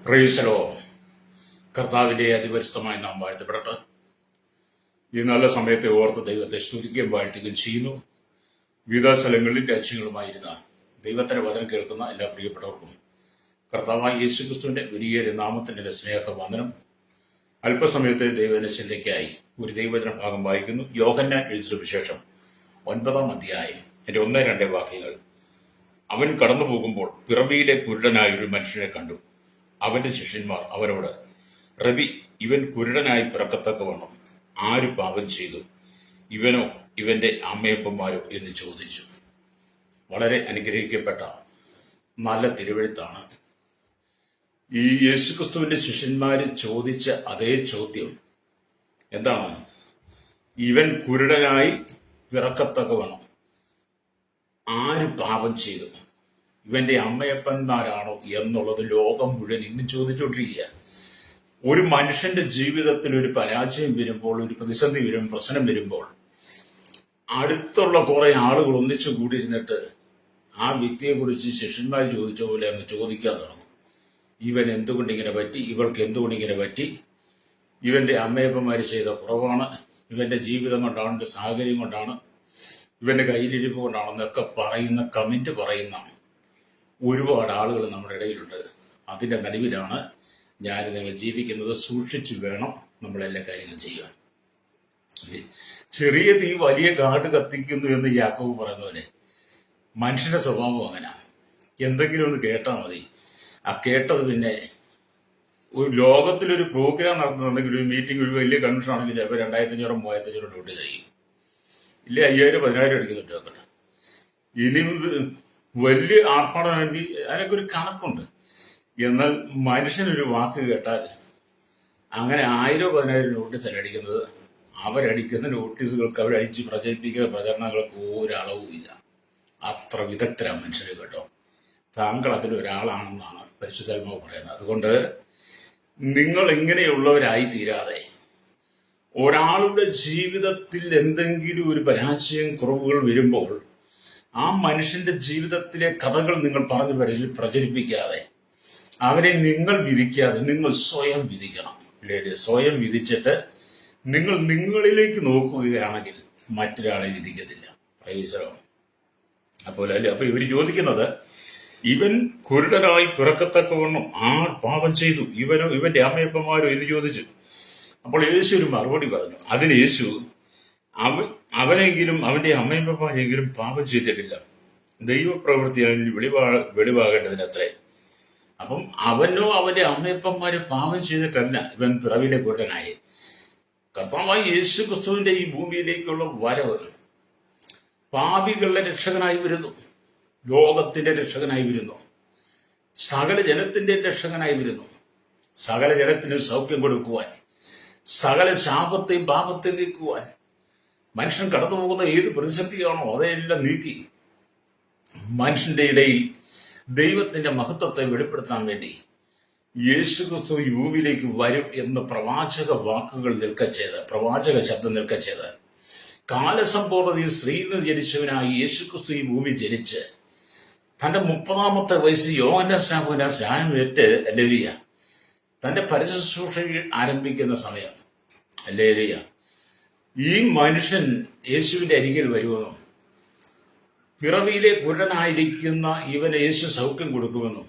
പ്രൈസലോ കർത്താവിന്റെ അതിപരിശുദ്ധമായ നാം വാഴ്ത്തപ്പെടട്ടെ. ഈ നല്ല സമയത്തെ ഓർത്ത് ദൈവത്തെ സ്തുതിക്കുകയും വാഴ്ത്തുകയും ചെയ്യുന്നു. വിവിധ സ്ഥലങ്ങളിൽ രാജ്യങ്ങളുമായിരുന്ന ദൈവത്തിന്റെ വചനം കേൾക്കുന്ന എല്ലാ പ്രിയപ്പെട്ടവർക്കും കർത്താവായ യേശുക്രിസ്തുവിന്റെ വലിയ നാമത്തിന്റെ സ്നേഹവന്ദനം. അല്പസമയത്തെ ദൈവത്തിന്റെ ചിന്തയ്ക്കായി ഒരു ദൈവവചന ഭാഗം വായിക്കുന്നു. യോഹന്നാൻ എഴുതിയ സുവിശേഷം 9-ാം അധ്യായം 1-2 വാക്യങ്ങൾ. അവൻ കടന്നു പോകുമ്പോൾ പിറവിയിലെ കുരുടനായ ഒരു മനുഷ്യനെ കണ്ടു. അവന്റെ ശിഷ്യന്മാർ അവനോട്, റബി, ഇവൻ കുരുടനായി പിറക്കത്തക്കവണ്ണം ആര് പാപം ചെയ്തു, ഇവനോ ഇവന്റെ അമ്മയപ്പന്മാരോ എന്ന് ചോദിച്ചു. വളരെ അനുഗ്രഹിക്കപ്പെട്ട നല്ല തിരുവെഴുത്താണ്. ഈ യേശുക്രിസ്തുവിന്റെ ശിഷ്യന്മാര് ചോദിച്ച അതേ ചോദ്യം എന്താണ്? ഇവൻ കുരുടനായി പിറക്കത്തക്കവണ്ണം ആര് പാപം ചെയ്തു, ഇവന്റെ അമ്മയപ്പന്മാരാണോ എന്നുള്ളത് ലോകം മുഴുവൻ ഇന്ന് ചോദിച്ചുകൊണ്ടിരിക്കുക. ഒരു മനുഷ്യന്റെ ജീവിതത്തിൽ ഒരു പരാജയം വരുമ്പോൾ, ഒരു പ്രതിസന്ധി വരുമ്പോൾ, പ്രശ്നം വരുമ്പോൾ അടുത്തുള്ള കുറെ ആളുകൾ ഒന്നിച്ചു കൂടിയിരുന്നിട്ട് ആ വ്യക്തിയെ കുറിച്ച് ശിഷ്യന്മാർ ചോദിച്ച പോലെ അങ്ങ് ചോദിക്കാൻ തുടങ്ങും. ഇവൻ എന്തുകൊണ്ടിങ്ങനെ പറ്റി, ഇവൾക്ക് എന്തുകൊണ്ടിങ്ങനെ പറ്റി, ഇവന്റെ അമ്മയപ്പന്മാർ ചെയ്ത കുറവാണ്, ഇവന്റെ ജീവിതം കൊണ്ടാണ്, ഇവന്റെ സാഹചര്യം കൊണ്ടാണ്, ഇവന്റെ കയ്യിലിരിപ്പ് കൊണ്ടാണെന്നൊക്കെ പറയുന്ന കമന്റ് പറയുന്ന ഒരുപാട് ആളുകൾ നമ്മുടെ ഇടയിലുണ്ട്. അതിന്റെ നടുവിലാണ് ഞാൻ നിങ്ങൾ ജീവിക്കുന്നത്. സൂക്ഷിച്ചു വേണം നമ്മളെല്ലാ കാര്യങ്ങളും ചെയ്യാൻ. ചെറിയ തീ വലിയ കാട് കത്തിക്കുന്നു എന്ന് യാക്കോബ് പറയുന്ന പോലെ മനുഷ്യന്റെ സ്വഭാവം അങ്ങനെ. എന്തെങ്കിലും ഒന്ന് കേട്ടാൽ മതി, ആ കേട്ടത് പിന്നെ ഒരു ലോകത്തിലൊരു പ്രോഗ്രാം നടത്തുന്നുണ്ടെങ്കിൽ, ഒരു മീറ്റിംഗ്, ഒരു വലിയ കൺവെൻഷൻ ആണെങ്കിൽ ചിലപ്പോൾ 2500 3500 ഡ്യൂട്ടി ചെയ്യും, ഇല്ലേ 5000 10,000 അടിക്കുന്നുണ്ട് നോക്കട്ടെ. ഇനി വലിയ ആർഭാടം വേണ്ടി അതിനൊക്കെ ഒരു കണക്കുണ്ട്. എന്നാൽ മനുഷ്യനൊരു വാക്ക് കേട്ടാൽ അങ്ങനെ 1000 10,000 നോട്ടീസ് അടിക്കുന്നത്, അവരടിക്കുന്ന നോട്ടീസുകൾക്ക് അവരടിച്ച് പ്രചരിപ്പിക്കുന്ന പ്രചരണങ്ങൾക്ക് ഒരളവും ഇല്ല. അത്ര വിദഗ്ധരാണ് മനുഷ്യർ കേട്ടോ. താങ്കൾ അതിലൊരാളാണെന്നാണ് പരിശുദ്ധാത്മാവ് പറയുന്നത്. അതുകൊണ്ട് നിങ്ങൾ ഇങ്ങനെയുള്ളവരായി തീരാതെ ഒരാളുടെ ജീവിതത്തിൽ എന്തെങ്കിലും ഒരു പരാജയം, കുറവുകൾ വരുമ്പോൾ ആ മനുഷ്യന്റെ ജീവിതത്തിലെ കഥകൾ നിങ്ങൾ പറഞ്ഞ് പ്രചരിപ്പിക്കാതെ, അവരെ നിങ്ങൾ വിധിക്കാതെ, നിങ്ങൾ സ്വയം വിധിക്കണം. സ്വയം വിധിച്ചിട്ട് നിങ്ങൾ നിങ്ങളിലേക്ക് നോക്കുകയാണെങ്കിൽ മറ്റൊരാളെ വിധിക്കത്തില്ല. പ്രൈസലോ. അപ്പൊ ഇവർ ചോദിക്കുന്നത്, ഇവൻ കുരുടനായി പിറക്കത്തക്കവണ്ണം ആർ പാപം ചെയ്തു, ഇവനോ ഇവന്റെ അമ്മയപ്പന്മാരോ എന്ന് ചോദിച്ചു. അപ്പോൾ യേശു ഒരു മറുപടി പറഞ്ഞു. അതിന് യേശു, അവനെങ്കിലും അവന്റെ അമ്മയപ്പന്മാരെങ്കിലും പാപം ചെയ്തിട്ടില്ല, ദൈവപ്രവൃത്തി അവന് വെളിവാകേണ്ടതിനത്രേ. അപ്പം അവനോ അവന്റെ അമ്മയപ്പന്മാര് പാപം ചെയ്തിട്ടല്ല ഇവൻ പിറവിലെ കുരുടനായി. കർത്താവായ യേശു ക്രിസ്തുവിന്റെ ഈ ഭൂമിയിലേക്കുള്ള വരവ് പാപികളുടെ രക്ഷകനായി വരുന്നു, ലോകത്തിന്റെ രക്ഷകനായി വരുന്നു, സകല ജനത്തിന്റെ രക്ഷകനായി വരുന്നു, സകല ജനത്തിന് സൗഖ്യം കൊടുക്കുവാൻ, സകല ശാപത്തെയും പാപത്തെയും നീക്കുവാൻ, മനുഷ്യൻ കടന്നു പോകുന്ന ഏത് പ്രതിസന്ധിയാണോ അതെല്ലാം നീക്കി മനുഷ്യന്റെ ഇടയിൽ ദൈവത്തിന്റെ മഹത്വത്തെ വെളിപ്പെടുത്താൻ വേണ്ടി യേശു ക്രിസ്തു ഈ ഭൂമിയിലേക്ക് വരും എന്ന് പ്രവാചക വാക്കുകൾ പ്രവാചക ശബ്ദം നിൽക്കച്ചത്, കാലസമ്പൂർണ്ണതയിൽ സ്ത്രീയിൽ ജനിച്ചവനായി യേശു ക്രിസ്തു ഈ ഭൂമി ജനിച്ച് തന്റെ 30-ാമത്തെ വയസ്സിൽ യോഹന്നാൻ സ്നാപകൻ സ്നാനം ഏറ്റ് ഹല്ലേലൂയ തന്റെ പരശുശ്രൂഷ ആരംഭിക്കുന്ന സമയം. ഹല്ലേലൂയ. ഈ മനുഷ്യൻ യേശുവിന്റെ അരികിൽ വരുമെന്നും പിറവിയിലെ കുരുടനായിരിക്കുന്ന ഇവന് യേശു സൗഖ്യം കൊടുക്കുമെന്നും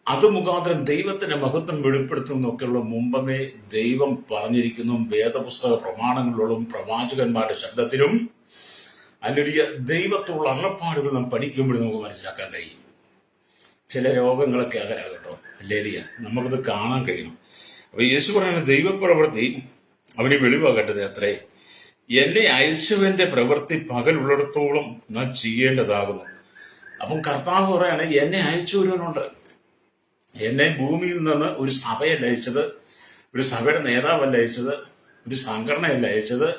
അത് മുഖാന്തരം ദൈവത്തിന്റെ മഹത്വം വെളിപ്പെടുത്തുമെന്നൊക്കെയുള്ള മുമ്പമേ ദൈവം പറഞ്ഞിരിക്കുന്നു. വേദപുസ്തക പ്രമാണങ്ങളിലും പ്രവാചകന്മാരുടെ ശബ്ദത്തിലും അല്ലെങ്കിൽ ദൈവത്തോടുള്ള അള്ളപ്പാടുകൾ നാം പഠിക്കുമ്പോഴും നമുക്ക് മനസ്സിലാക്കാൻ കഴിയും. ചില രോഗങ്ങളൊക്കെ അകലാകട്ടോ, ഹല്ലേലൂയ, നമുക്കത് കാണാൻ കഴിയണം. അപ്പൊ യേശു പറയുന്ന ദൈവപ്രവൃത്തി അവന് വെളിവാകേണ്ടത് അത്രേ. എന്നെ അയച്ചവന്റെ പ്രവൃത്തി പകലുള്ളിടത്തോളം നാം ചെയ്യേണ്ടതാകുന്നു. അപ്പം കർത്താവ് പറയാണ്, എന്നെ അയച്ചവരുന്നുണ്ട്. എന്നെ ഭൂമിയിൽ നിന്ന് ഒരു സഭയല്ല അയച്ചത്, ഒരു സഭയുടെ നേതാവല്ല അയച്ചത്, ഒരു സംഘടനയല്ല അയച്ചത്,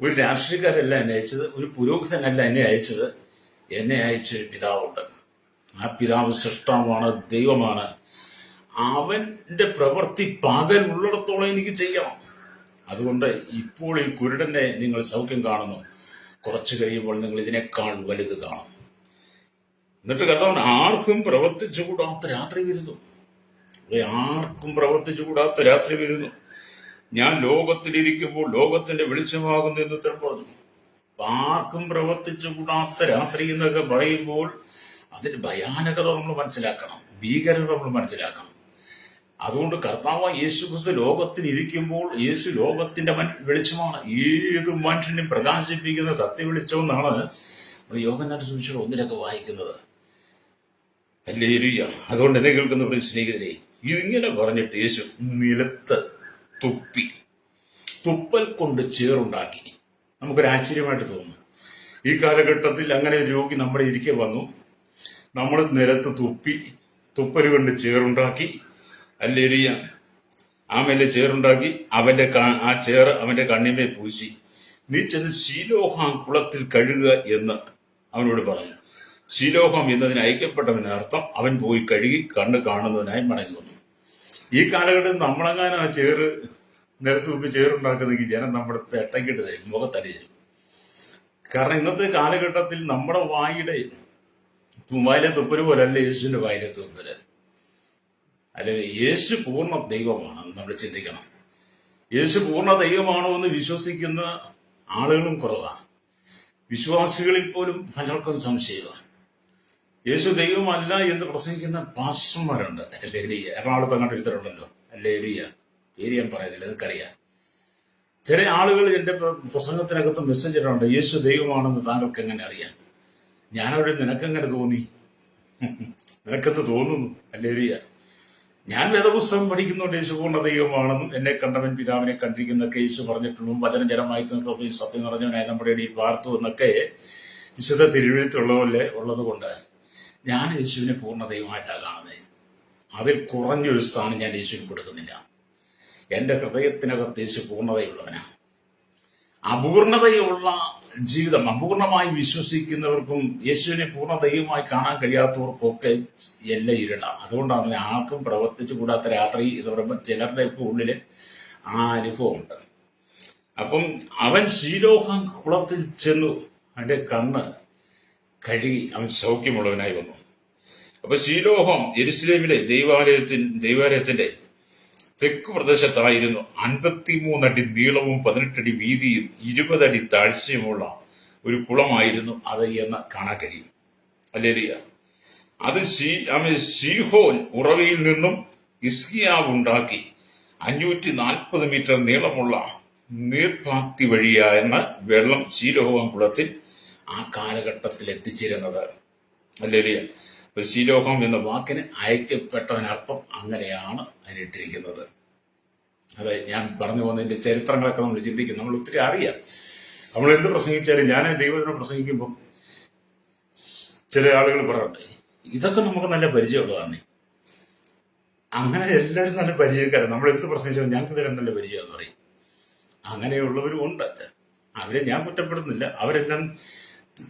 ഒരു രാഷ്ട്രീയക്കാരല്ല എന്നെ അയച്ചത്, ഒരു പുരോഹിതനല്ല എന്നെ അയച്ചത്. എന്നെ അയച്ചൊരു പിതാവുണ്ട്. ആ പിതാവ് സൃഷ്ടാവാണ്, ദൈവമാണ്. അവന്റെ പ്രവൃത്തി പകൽ ഉള്ളിടത്തോളം എനിക്ക് ചെയ്യണം. അതുകൊണ്ട് ഇപ്പോൾ ഈ കുരുടനെ നിങ്ങൾ സൗഖ്യം കാണുന്നു, കുറച്ച് കഴിയുമ്പോൾ നിങ്ങൾ ഇതിനേക്കാൾ വലുത് കാണും. എന്നിട്ട് കർത്താവ് ആർക്കും പ്രവർത്തിച്ചുകൂടാത്ത രാത്രി വരുന്നു. ഇവിടെ ആർക്കും പ്രവർത്തിച്ചുകൂടാത്ത രാത്രി വരുന്നു. ഞാൻ ലോകത്തിലിരിക്കുമ്പോൾ ലോകത്തിന്റെ വെളിച്ചമാകുന്നു എന്ന് ഉത്തരം പറഞ്ഞു. അപ്പൊ ആർക്കും പ്രവർത്തിച്ചുകൂടാത്ത രാത്രി എന്നൊക്കെ പറയുമ്പോൾ അതിന്റെ ഭയാനകത നമ്മൾ മനസ്സിലാക്കണം, ഭീകരത നമ്മൾ മനസ്സിലാക്കണം. അതുകൊണ്ട് കർത്താവ് യേശു ക്രിസ്തു ലോകത്തിൽ ഇരിക്കുമ്പോൾ യേശു ലോകത്തിന്റെ വെളിച്ചമാണ്, ഏത് മനുഷ്യനും പ്രകാശിപ്പിക്കുന്ന സത്യവെളിച്ചം എന്നാണ് നമ്മൾ യോഹന്നാന്റെ സുവിശേഷം 1 വായിക്കുന്നത്. ഹല്ലേലൂയ. അതുകൊണ്ട് എന്നെ കേൾക്കുന്ന പ്രിയ സ്നേഹിതരെ, ഇതിങ്ങനെ പറഞ്ഞിട്ട് യേശു നിലത്ത് തുപ്പി, തുപ്പൽ കൊണ്ട് ചേറുണ്ടാക്കി. നമുക്കൊരു ആശ്ചര്യമായിട്ട് തോന്നും. ഈ കാലഘട്ടത്തിൽ അങ്ങനെ ഒരു രോഗി നമ്മുടെ ഇരിക്കെ വന്നു, നമ്മൾ നിലത്ത് തുപ്പി, തുപ്പൽ കൊണ്ട് ചേറുണ്ടാക്കി. ഹല്ലേലൂയ. ആമേലെ ചേറുണ്ടാക്കി ആ ചേറ് അവന്റെ കണ്ണിമേ പൂശി, നീ ചെന്ന് ശീലോഹാം കുളത്തിൽ കഴുകുക എന്ന് അവനോട് പറഞ്ഞു. ശീലോഹം എന്നതിന് അയക്കപ്പെട്ടവന് അർത്ഥം അവൻ പോയി കഴുകി കണ്ണ് കാണുന്നതിനായി മടങ്ങി വന്നു. ഈ കാലഘട്ടത്തിൽ നമ്മളെങ്ങാനും ആ ചേറ് നിലത്ത് തുപ്പി ചേറുണ്ടാക്കുന്നെങ്കിൽ ജനം നമ്മുടെ പെട്ടക്കിട്ട് തരും, മുഖത്തടി തരും. കാരണം ഇന്നത്തെ കാലഘട്ടത്തിൽ നമ്മുടെ വായിലെ തുപ്പല് പോലല്ല യേശുവിന്റെ വായിലെ തുപ്പല്. അല്ലെങ്കിൽ യേശു പൂർണ്ണ ദൈവമാണെന്ന് നമ്മൾ ചിന്തിക്കണം. യേശു പൂർണ്ണ ദൈവമാണോ എന്ന് വിശ്വസിക്കുന്ന ആളുകളും കുറവാണ്. വിശ്വാസികളിൽ പോലും പലർക്കും സംശയമാണ്. യേശു ദൈവമല്ല എന്ന് പ്രസംഗിക്കുന്ന പാസ്റ്റർമാരുണ്ട്. ലേലിയ എറണാകുളത്ത് അങ്ങോട്ട് എടുത്തിട്ടുണ്ടല്ലോ, ലേലിയ പേര് ഞാൻ പറയുന്നില്ല, നിനക്കറിയാം. ചില ആളുകൾ എന്റെ പ്രസംഗത്തിനകത്ത് മെസ്സേജ് ഇട്ടുണ്ട്, യേശു ദൈവമാണെന്ന് താങ്കൾക്ക് എങ്ങനെ അറിയാം? ഞാനവിടെ നിനക്കെങ്ങനെ തോന്നി? നിനക്കെന്ത് തോന്നുന്നു? ലേലിയ ഞാൻ വേദപുസ്തകം പഠിക്കുന്നുണ്ട്, യേശു പൂർണ്ണ ദൈവമാണെന്നും എന്നെ കണ്ടവൻ പിതാവിനെ കണ്ടിരിക്കുന്നൊക്കെ യേശു പറഞ്ഞിട്ടുള്ളൂ. വചനം ജനമായി സത്യം നിറഞ്ഞവനായി നമ്മുടെ ഇടയിൽ പാർത്തു എന്നൊക്കെ വിശുദ്ധ തിരുവെഴുത്തുള്ള പോലെ ഉള്ളത് കൊണ്ട് ഞാൻ യേശുവിനെ പൂർണ്ണ ദൈവമായിട്ടാണ് കാണുന്നത്. അതിൽ കുറഞ്ഞൊരു സ്ഥാനം ഞാൻ യേശുവിന് കൊടുക്കുന്നില്ല. എന്റെ ഹൃദയത്തിനകത്ത് യേശു പൂർണ്ണതയുള്ളവനാണ്. അപൂർണതയുള്ള ജീവിതം, അപൂർണമായി വിശ്വസിക്കുന്നവർക്കും യേശുവിനെ പൂർണ്ണ ദൈവമായി കാണാൻ കഴിയാത്തവർക്കൊക്കെ എല്ലാം ഇരുളാണ്. അതുകൊണ്ടാണ് ആർക്കും പ്രവർത്തിച്ചു കൂടാത്ത രാത്രി എന്ന് പറയുമ്പോൾ ചിലരുടെ ഒക്കെ ഉള്ളില് ആ അനുഭവമുണ്ട്. അപ്പം അവൻ ശീലോഹാം കുളത്തിൽ ചെന്നു, അവന്റെ കണ്ണ് കഴുകി അവൻ സൗഖ്യമുള്ളവനായി വന്നു. അപ്പൊ ശീലോഹം യെരുശലേമിലെ ദൈവാലയത്തിന്റെ തെക്ക് പ്രദേശത്തായിരുന്നു. 53 അടി നീളവും 18 അടി വീതിയും 20 അടി താഴ്ചയുമുള്ള ഒരു കുളമായിരുന്നു അത് എന്ന് കാണാൻ കഴിയും. ഹല്ലേലൂയ. അത് ശീഹോൻ ഉറവയിൽ നിന്നും ഹിസ്കിയാവ് ഉണ്ടാക്കി 540 മീറ്റർ നീളമുള്ള നീർപ്പാത്തി വഴിയാണ് വെള്ളം ശീലോഹം കുളത്തിൽ ആ കാലഘട്ടത്തിൽ എത്തിച്ചിരുന്നത്. ഹല്ലേലൂയ. അപ്പൊ ശീലോഹം എന്ന വാക്കിന് അയക്കപ്പെട്ടവനർത്ഥം അങ്ങനെയാണ് അതിനിട്ടിരിക്കുന്നത്. അതെ, ഞാൻ പറഞ്ഞു പോകുന്നതിന്റെ ചരിത്രങ്ങളൊക്കെ നമ്മൾ ചിന്തിക്കും, നമ്മൾ ഒത്തിരി അറിയാം. നമ്മൾ എന്ത് പ്രസംഗിച്ചാലും, ഞാൻ ദൈവത്തിനെ പ്രസംഗിക്കുമ്പം ചില ആളുകൾ പറയാറുണ്ട്, ഇതൊക്കെ നമുക്ക് നല്ല പരിചയമുള്ളതാണ്. അങ്ങനെ എല്ലാവരും നല്ല പരിചയക്കാരാണ്. നമ്മൾ എന്ത് പ്രസംഗിച്ചാലും ഞങ്ങൾക്ക് തരാൻ നല്ല പരിചയം എന്ന് പറയും. അങ്ങനെയുള്ളവരും ഉണ്ട്. അവരെ ഞാൻ കുറ്റപ്പെടുന്നില്ല. അവരെല്ലാം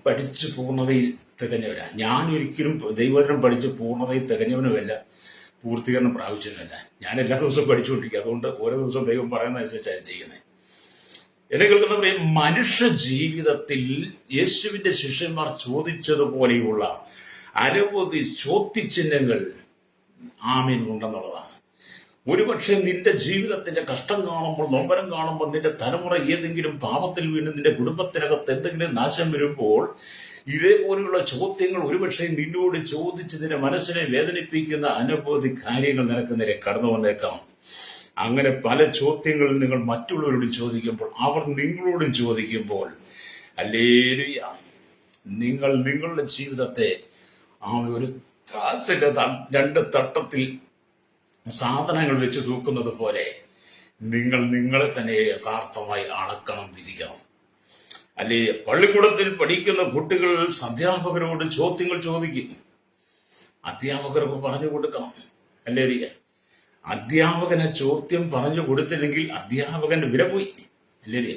പഠിച്ച് പൂർണ്ണതയിൽ തികഞ്ഞവരാ. ഞാൻ ഒരിക്കലും ദൈവവചനം പഠിച്ച് പൂർണ്ണതയിൽ തികഞ്ഞവനുമല്ല, പൂർത്തീകരണം പ്രാപിച്ചവനല്ല. ഞാൻ എല്ലാ ദിവസവും പഠിച്ചുകൊണ്ടിരിക്കുക. അതുകൊണ്ട് ഓരോ ദിവസവും ദൈവം പറയുന്നതനുസരിച്ചാണ് ചെയ്യുന്നത്. എന്നെ കേൾക്കുന്നവരെ, മനുഷ്യ ജീവിതത്തിൽ യേശുവിന്റെ ശിഷ്യന്മാർ ചോദിച്ചതുപോലെയുള്ള അനവധി ചോദ്യചിഹ്നങ്ങൾ ആമീൻ ഉണ്ടെന്നുള്ളതാണ്. ഒരുപക്ഷെ നിന്റെ ജീവിതത്തിന്റെ കഷ്ടം കാണുമ്പോൾ, നൊമ്പരം കാണുമ്പോൾ, നിന്റെ തലമുറ ഏതെങ്കിലും പാപത്തിൽ വീണ് നിന്റെ കുടുംബത്തിനകത്ത് എന്തെങ്കിലും നാശം വരുമ്പോൾ ഇതേപോലെയുള്ള ചോദ്യങ്ങൾ ഒരുപക്ഷെ നിന്നോട് ചോദിച്ച് നിന്റെ മനസ്സിനെ വേദനിപ്പിക്കുന്ന അനവധി കാര്യങ്ങൾ നിനക്ക് നേരെ കടന്നു വന്നേക്കാം. അങ്ങനെ പല ചോദ്യങ്ങൾ നിങ്ങൾ മറ്റുള്ളവരോട് ചോദിക്കുമ്പോൾ, അവർ നിങ്ങളോടും ചോദിക്കുമ്പോൾ, ഹല്ലേലൂയ, നിങ്ങൾ നിങ്ങളുടെ ജീവിതത്തെ ഒരു ത്രാസിന്റെ 2 തട്ടത്തിൽ സാധനങ്ങൾ വെച്ച് തൂക്കുന്നത് പോലെ നിങ്ങൾ നിങ്ങളെ തന്നെ യഥാർത്ഥമായി അളക്കണം, വിധിക്കണം. അല്ലേ, പള്ളിക്കൂടത്തിൽ പഠിക്കുന്ന കുട്ടികൾ അധ്യാപകരോട് ചോദ്യങ്ങൾ ചോദിക്കും. അധ്യാപകർക്ക് പറഞ്ഞു കൊടുക്കണം. അല്ലേ, അധ്യാപകനെ ചോദ്യം പറഞ്ഞു കൊടുത്തില്ലെങ്കിൽ അധ്യാപകന്റെ വില പോയി. അല്ലേ,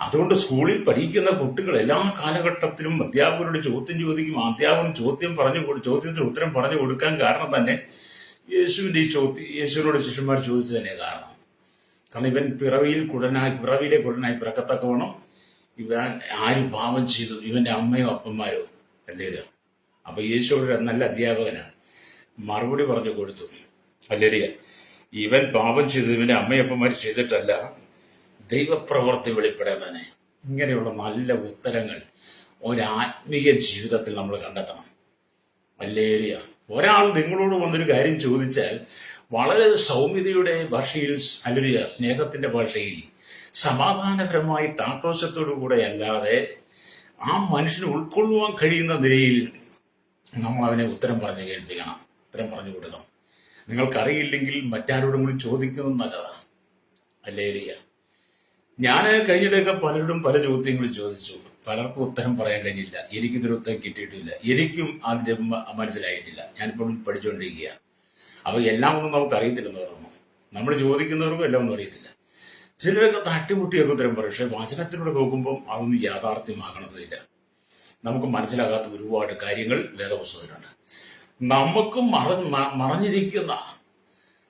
അതുകൊണ്ട് സ്കൂളിൽ പഠിക്കുന്ന കുട്ടികൾ എല്ലാ കാലഘട്ടത്തിലും അധ്യാപകരോട് ചോദ്യം ചോദിക്കും. അധ്യാപകൻ ചോദ്യത്തിന് ഉത്തരം പറഞ്ഞു കൊടുക്കാൻ കാരണം തന്നെ യേശുവിനോട് ശിഷ്യന്മാർ ചോദിച്ചു തന്നെ കാരണം. ഇവൻ പിറവിയിലെ കുടനായി പിറക്കത്തക്കവണ്ണം ഇവൻ ആര് പാപം ചെയ്തു, ഇവന്റെ അമ്മയോ അപ്പന്മാരോ? അല്ലേ. അപ്പൊ യേശുവോട് നല്ല അധ്യാപകന് മറുപടി പറഞ്ഞു കൊടുത്തു. ഹല്ലേലൂയ. ഇവൻ പാപം ചെയ്തത് ഇവന്റെ അമ്മയപ്പന്മാർ ചെയ്തിട്ടല്ല, ദൈവപ്രവൃത്തി വെളിപ്പെടേണ്ടതിന്. ഇങ്ങനെയുള്ള നല്ല ഉത്തരങ്ങൾ ഒരാത്മീയ ജീവിതത്തിൽ നമ്മൾ കണ്ടെത്തണം. ഹല്ലേലൂയ. ഒരാൾ നിങ്ങളോട് വന്നൊരു കാര്യം ചോദിച്ചാൽ വളരെ സൗമ്യതയുടെ ഭാഷയിൽ, ഹല്ലേലൂയ, സ്നേഹത്തിന്റെ ഭാഷയിൽ, സമാധാനപരമായിട്ട് ആക്രോശത്തോടു കൂടെ അല്ലാതെ ആ മനുഷ്യന് ഉൾക്കൊള്ളുവാൻ കഴിയുന്ന നിലയിൽ നമ്മൾ അവനെ ഉത്തരം പറഞ്ഞു കേൾപ്പിക്കണം, ഉത്തരം പറഞ്ഞു കൊടുക്കണം. നിങ്ങൾക്കറിയില്ലെങ്കിൽ മറ്റാരോടും കൂടി ചോദിക്കുന്നത് നല്ലതാണ്. ഹല്ലേലൂയ. ഞാൻ കഴിഞ്ഞിടയൊക്കെ പലരോടും പല ചോദ്യങ്ങൾ ചോദിച്ചു. പലർക്കും ഉത്തരം പറയാൻ കഴിഞ്ഞില്ല. എനിക്കിതൊരു ഉത്തരം കിട്ടിയിട്ടില്ല. എനിക്കും അതിന്റെ മനസ്സിലായിട്ടില്ല. ഞാനിപ്പോഴും പഠിച്ചുകൊണ്ടിരിക്കുക. അപ്പൊ എല്ലാം ഒന്നും നമുക്ക് അറിയത്തില്ലെന്ന് പറഞ്ഞു. നമ്മൾ ചോദിക്കുന്നവർക്കും എല്ലാം ഒന്നും അറിയത്തില്ല. ചിലരൊക്കെ തട്ടിമുട്ടിയൊക്കെ ഉത്തരം പറയും. പക്ഷെ വചനത്തിലൂടെ നോക്കുമ്പോൾ അതൊന്നും യാഥാർത്ഥ്യമാകണമെന്നില്ല. നമുക്ക് മനസ്സിലാകാത്ത ഒരുപാട് കാര്യങ്ങൾ വേദപുസ്തകത്തിലുണ്ട്. നമുക്ക്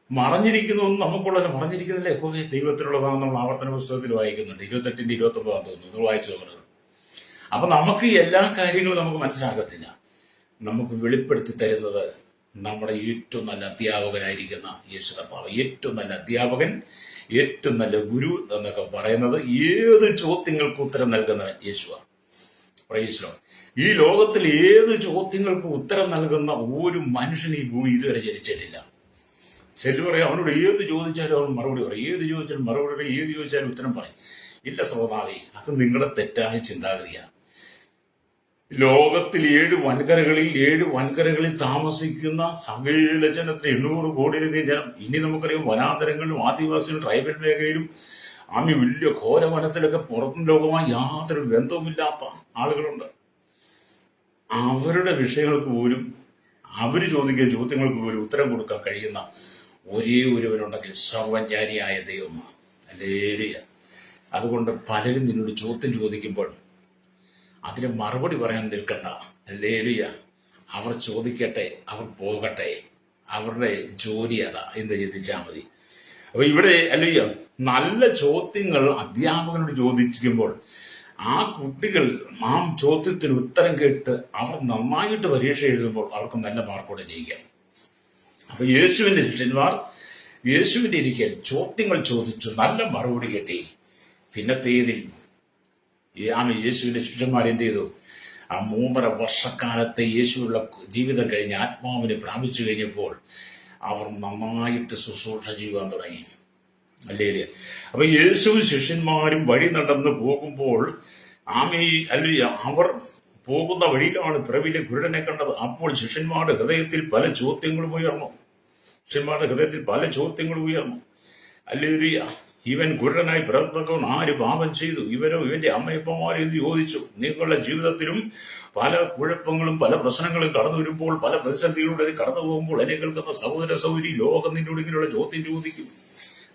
മറഞ്ഞിരിക്കുന്നതൊന്നും നമുക്കുള്ളത് മറഞ്ഞിരിക്കുന്നില്ല. യഹോവേ ദൈവത്തിലുള്ളതാണ് നമ്മൾ ആവർത്തന പുസ്തകത്തിൽ വായിക്കുന്നുണ്ട്. 28-ന്റെ 29 തോന്നുന്നു. നിങ്ങൾ വായിച്ചു നോക്കുന്നത്. അപ്പൊ നമുക്ക് എല്ലാ കാര്യങ്ങളും നമുക്ക് മനസ്സിലാകത്തില്ല. നമുക്ക് വെളിപ്പെടുത്തി തരുന്നത് നമ്മുടെ ഏറ്റവും നല്ല അധ്യാപകനായിരിക്കുന്ന യേശു കർത്താവ്. ഏറ്റവും നല്ല അധ്യാപകൻ, ഏറ്റവും നല്ല ഗുരു എന്നൊക്കെ പറയുന്നത് ഏത് ചോദ്യങ്ങൾക്ക് ഉത്തരം നൽകുന്നവൻ യേശുവാണ്. Praise lord. ഈ ലോകത്തിൽ ഏത് ചോദ്യങ്ങൾക്ക് ഉത്തരം നൽകുന്ന ഒരു മനുഷ്യൻ ഈ ഭൂമി ഇതുവരെ ജനിച്ചിട്ടില്ല. ചെല്ലു പറയും, അവനോട് ഏത് ചോദിച്ചാലും അവൻ മറുപടി പറയും, ഏത് ചോദിച്ചാലും മറുപടി പറയും, ഏത് ചോദിച്ചാലും ഉത്തരം പറയും. ഇല്ല ശ്രോതാവേ, അത് നിങ്ങളുടെ തെറ്റായ ചിന്താഗതിയാണ്. ലോകത്തിൽ 7 വൻകരകളിൽ താമസിക്കുന്ന സകല ജനത്തിന് 800 കോടിയിലധികം ജനം. ഇനി നമുക്കറിയാം വനാന്തരങ്ങളിലും ആദിവാസികളും ട്രൈബൽ മേഖലയിലും വലിയ ഘോരവനത്തിലൊക്കെ പുറത്തും ലോകമായി യാതൊരു ബന്ധവുമില്ലാത്ത ആളുകളുണ്ട്. അവരുടെ വിഷയങ്ങൾക്ക് പോലും, അവര് ചോദിക്കുന്ന ചോദ്യങ്ങൾക്ക് പോലും ഉത്തരം കൊടുക്കാൻ കഴിയുന്ന ഒരേ ഒരുവനുണ്ടെങ്കിൽ സർവജ്ഞാനിയായ ദൈവമാണ്. ഹല്ലേലൂയ. അതുകൊണ്ട് പലരും നിന്നോട് ചോദ്യം ചോദിക്കുമ്പോൾ അതിന് മറുപടി പറയാൻ നിൽക്കണ്ട. ഹല്ലേലൂയ. അവർ ചോദിക്കട്ടെ, അവർ പോകട്ടെ, അവരുടെ ജോലി അതാ എന്ന് ചിന്തിച്ചാൽ മതി. അപ്പൊ ഇവിടെ ഹല്ലേലൂയ, നല്ല ചോദ്യങ്ങൾ അധ്യാപകനോട് ചോദിക്കുമ്പോൾ ആ കുട്ടികൾ ആ ചോദ്യത്തിന് ഉത്തരം കേട്ട് അവർ നന്നായിട്ട് പരീക്ഷ എഴുതുമ്പോൾ അവർക്ക് നല്ല മാർക്കോടെ ജയിക്കാം. അപ്പൊ യേശുവിന്റെ ശിഷ്യന്മാർ യേശുവിന്റെ ഇരിക്കൽ ചോദ്യങ്ങൾ ചോദിച്ചു, നല്ല മറുപടി കിട്ടി. പിന്നത്തേതിൽ യേശുവിന്റെ ശിഷ്യന്മാർ എന്ത് ചെയ്തു? ആ 3.5 വർഷക്കാലത്തെ യേശുവിനുള്ള ജീവിതം കഴിഞ്ഞ് ആത്മാവിനെ പ്രാപിച്ചു കഴിഞ്ഞപ്പോൾ അവർ നന്നായിട്ട് ശുശ്രൂഷ ചെയ്യുവാൻ തുടങ്ങി. അല്ലേ? അപ്പൊ യേശുവും ശിഷ്യന്മാരും വഴി നടന്ന് പോകുമ്പോൾ അവർ പോകുന്ന വഴിയിലാണ് പിറവിലെ കുരുടനെ കണ്ടത്. അപ്പോൾ ശിഷ്യന്മാരുടെ ഹൃദയത്തിൽ പല ചോദ്യങ്ങളും ഉയർന്നു. ഹല്ലേലൂയ. ഇവൻ കുരുടനായി പിറന്നവൻ ആര് പാപം ചെയ്തു? ഇവരോ ഇവന്റെ അമ്മയപ്പന്മാരോ എന്ന് ചോദിച്ചു. നിങ്ങളുടെ ജീവിതത്തിലും പല കുഴപ്പങ്ങളും പല പ്രശ്നങ്ങളും കടന്നു വരുമ്പോൾ, പല പ്രതിസന്ധികളിലൂടെ കടന്നു പോകുമ്പോൾ എന്നെ കേൾക്കുന്ന സഹോദര സഹോദരി, ലോകം നിന്നോട് ഇങ്ങനെയുള്ള ചോദ്യം ചോദിക്കും.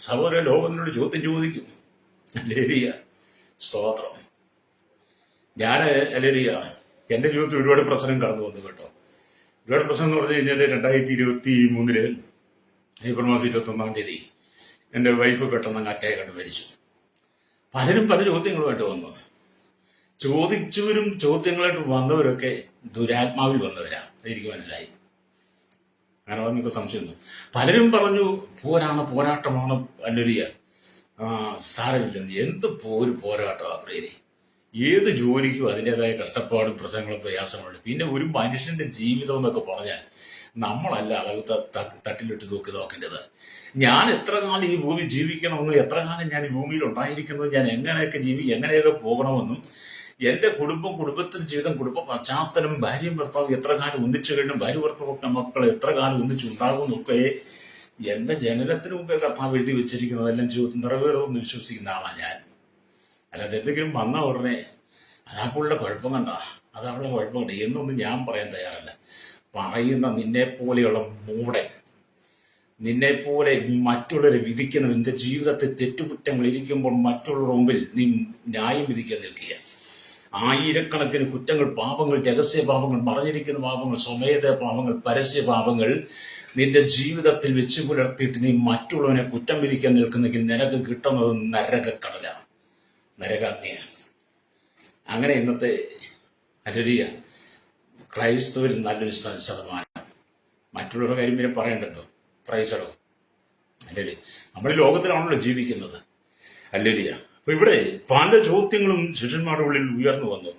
സഹോദര, ലോകം നിന്നോട് ചോദ്യം ചോദിക്കും. ഹല്ലേലൂയ. സ്തോത്രം. ഞാൻ ഹല്ലേലൂയ, എന്റെ ജീവിതത്തിൽ ഒരുപാട് പ്രശ്നം കടന്നു വന്നു കേട്ടോ. ഒരുപാട് പ്രശ്നം എന്ന് പറഞ്ഞു കഴിഞ്ഞാൽ 2023 ഏപ്രിൽ മാസം 21 എന്റെ വൈഫ് പെട്ടെന്ന് അറ്റാക്ക് കണ്ട് മരിച്ചു. പലരും പല ചോദ്യങ്ങളുമായിട്ട് വന്നു. ചോദിച്ചവരും ചോദ്യങ്ങളായിട്ട് വന്നവരൊക്കെ ദുരാത്മാവിൽ വന്നവരാ, എനിക്ക് മനസ്സിലായി. കാരണം നിങ്ങൾക്ക് സംശയമൊന്നും. പലരും പറഞ്ഞു പോരാട്ടമാണ് ഹല്ലേലൂയ, സാരമില്ലെന്ന്. എന്ത് പോരാട്ടമാണ് പ്രിയരെ. ഏത് ജോലിക്കും അതിൻ്റെതായ കഷ്ടപ്പാടും പ്രശ്നങ്ങളും പ്രയാസങ്ങളുണ്ട്. പിന്നെ ഒരു മനുഷ്യന്റെ ജീവിതം എന്നൊക്കെ പറഞ്ഞാൽ നമ്മളല്ല അളവ് തട്ടിലിട്ട് നോക്കേണ്ടത്. ഞാൻ എത്ര കാലം ഈ ഭൂമി ജീവിക്കണമെന്നും എത്ര കാലം ഞാൻ ഈ ഭൂമിയിൽ ഉണ്ടായിരിക്കുന്നത്, ഞാൻ എങ്ങനെയൊക്കെ പോകണമെന്നും, എന്റെ കുടുംബത്തിന്റെ ജീവിതം, കുടുംബ പശ്ചാത്തലം, ഭാര്യയും ഭർത്താവും എത്ര കാലം ഒന്നിച്ചു കഴിഞ്ഞും ഭാര്യ ഭർത്താവ് മക്കൾ എത്ര കാലം ഒന്നിച്ചുണ്ടാകുമെന്നൊക്കെ എന്റെ ജനനത്തിന് മുമ്പേ കർത്താവ് എഴുതി വെച്ചിരിക്കുന്നതെല്ലാം ജീവിതത്തിൽ നിറവേറുമെന്ന് വിശ്വസിക്കുന്ന ആളാണ് ഞാൻ. അല്ലാതെ എന്തെങ്കിലും വന്ന ഉടനെ അതാക്കുള്ള കുഴപ്പം കണ്ട എന്നൊന്നും ഞാൻ പറയാൻ തയ്യാറല്ല. പറയുന്ന നിന്നെപ്പോലെയുള്ള മൂടൻ, നിന്നെപ്പോലെ മറ്റുള്ളവരെ വിധിക്കുന്ന, നിന്റെ ജീവിതത്തെ തെറ്റുകുറ്റങ്ങൾ ഇരിക്കുമ്പോൾ മറ്റുള്ളവരുടെ മുമ്പിൽ നീ ന്യായം വിധിക്കാൻ നിൽക്കുക. ആയിരക്കണക്കിന് കുറ്റങ്ങൾ, പാപങ്ങൾ, രഹസ്യ പാപങ്ങൾ, മറഞ്ഞിരിക്കുന്ന പാപങ്ങൾ, സ്വമേധ പാപങ്ങൾ, പരസ്യ പാപങ്ങൾ നിന്റെ ജീവിതത്തിൽ വെച്ച് പുലർത്തിയിട്ട് നീ മറ്റുള്ളവനെ കുറ്റം വിധിക്കാൻ നിൽക്കുന്നെങ്കിൽ നിനക്ക് കിട്ടുന്നത് നരകക്കടലാണ്, നരകാഗ്നിയാണ്. അങ്ങനെ ഇന്നത്തെ ഹല്ലേലൂയ ക്രൈസ്തവരിൽ നല്ലൊരു ശതമാനം, മറ്റുള്ളവരുടെ കാര്യം പിന്നെ പറയണ്ടല്ലോ, പ്രൈസറോ അല്ലേ? നമ്മൾ ഈ ലോകത്തിലാണല്ലോ ജീവിക്കുന്നത് അല്ലേ? അപ്പൊ ഇവിടെ പല ചോദ്യങ്ങളും ശിഷ്യന്മാരുടെ ഉള്ളിൽ ഉയർന്നു വന്നു.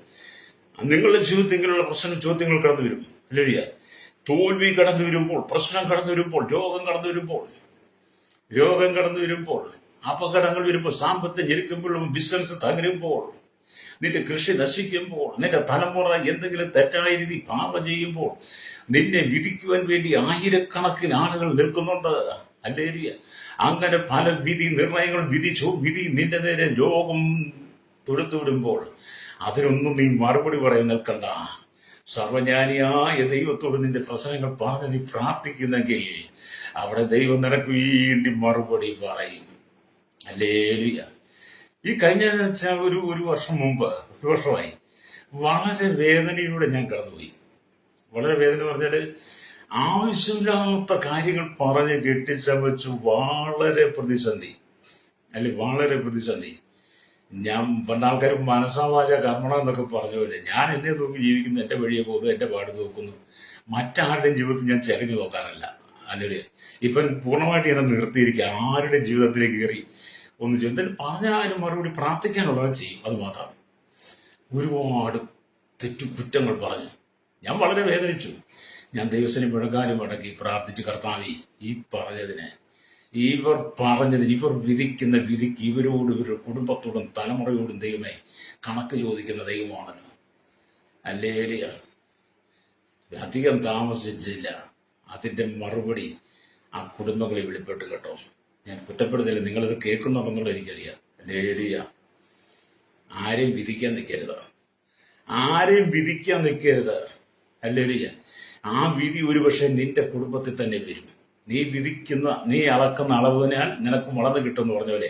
നിങ്ങളുടെ ജീവിതത്തിൽ ഇങ്ങനെയുള്ള ചോദ്യങ്ങൾ കടന്നു വരും അല്ലേ? തോൽവി കടന്നു വരുമ്പോൾ, പ്രശ്നം കടന്നു വരുമ്പോൾ, രോഗം കടന്നു വരുമ്പോൾ, അപകടങ്ങൾ വരുമ്പോൾ, സാമ്പത്തികം ഞെരുക്കുമ്പോഴും, ബിസിനസ് തകരുമ്പോൾ, നിന്റെ കൃഷി നശിക്കുമ്പോൾ, നിന്റെ തലമുറ എന്തെങ്കിലും തെറ്റായ രീതി പാപം ചെയ്യുമ്പോൾ, നിന്നെ വിധിക്കുവാൻ വേണ്ടി ആയിരക്കണക്കിന് ആളുകൾ നിൽക്കുന്നുണ്ട് അല്ലേ? അങ്ങനെ പല വിധി നിർണയങ്ങൾ വിധി നിന്റെ നേരെ രോഗം തൊടുത്തുവിടുമ്പോൾ അതിനൊന്നും നീ മറുപടി പറയാൻ നിൽക്കണ്ട. സർവജ്ഞാനിയായ ദൈവത്തോട് നിന്റെ പ്രശ്നങ്ങൾ പറഞ്ഞ് നീ പ്രാർത്ഥിക്കുന്നെങ്കിൽ അവിടെ ദൈവം നിനക്ക് വീണ്ടും മറുപടി പറയും. ഹല്ലേലൂയ. ഈ കഴിഞ്ഞ ഒരു വർഷം മുമ്പ്, ഒരു വർഷമായി, വളരെ വേദനയിലൂടെ ഞാൻ കടന്നുപോയി. വളരെ വേദന പറഞ്ഞാല് ആവശ്യമില്ലാത്ത കാര്യങ്ങൾ പറഞ്ഞ് കെട്ടിച്ചമച്ചു വളരെ പ്രതിസന്ധി. ഞാൻ പല ആൾക്കാരും മനസ്സാവാച കർമ്മണം എന്നൊക്കെ പറഞ്ഞുപോലെ ഞാൻ എന്നെ നോക്കി ജീവിക്കുന്നു, എന്റെ വഴിയെ പോകുന്നു, എന്റെ പാട് നോക്കുന്നു. മറ്റാരുടെയും ജീവിതത്തിൽ ഞാൻ ചകഞ്ഞു നോക്കാറില്ല അല്ലേ? ഇപ്പം പൂർണ്ണമായിട്ട് ഞാൻ നിർത്തിയിരിക്കുക. ആരുടെയും ജീവിതത്തിലേക്ക് കയറി ഒന്ന് എന്തെങ്കിലും പറഞ്ഞാലും മറുപടി പ്രാർത്ഥിക്കാനുള്ളത് ചെയ്യും. അത് മാത്രം. ഒരുപാട് കുറ്റങ്ങൾ പറഞ്ഞു ഞാൻ വളരെ വേദനിച്ചു. ഞാൻ ദൈവത്തിന് മുഴങ്ങാനും അടക്കി പ്രാർത്ഥിച്ച്, കർത്താവേ, ഇവർ വിധിക്കുന്ന വിധിക്ക് ഇവരോടും ഇവരുടെ കുടുംബത്തോടും തലമുറയോടും ദൈവമേ കണക്ക് ചോദിക്കുന്ന ദൈവമാണല്ലോ അല്ലേ? അധികം താമസിച്ചില്ല, അതിന്റെ മറുപടി ആ കുടുംബങ്ങളെ വെളിപ്പെട്ട് കേട്ടോ. ഞാൻ കുറ്റപ്പെടുത്തില്ല, നിങ്ങളിത് കേൾക്കുന്നുണ്ടെന്നുള്ളത് എനിക്കറിയാം അല്ലേ? ആരെയും വിധിക്കാൻ നിൽക്കരുത് അല്ലേ? ആ വിധി ഒരുപക്ഷെ നിന്റെ കുടുംബത്തിൽ തന്നെ വരും. നീ അളക്കുന്ന അളവിനാൽ നിനക്ക് വളർന്നു കിട്ടുമെന്ന് പറഞ്ഞ പോലെ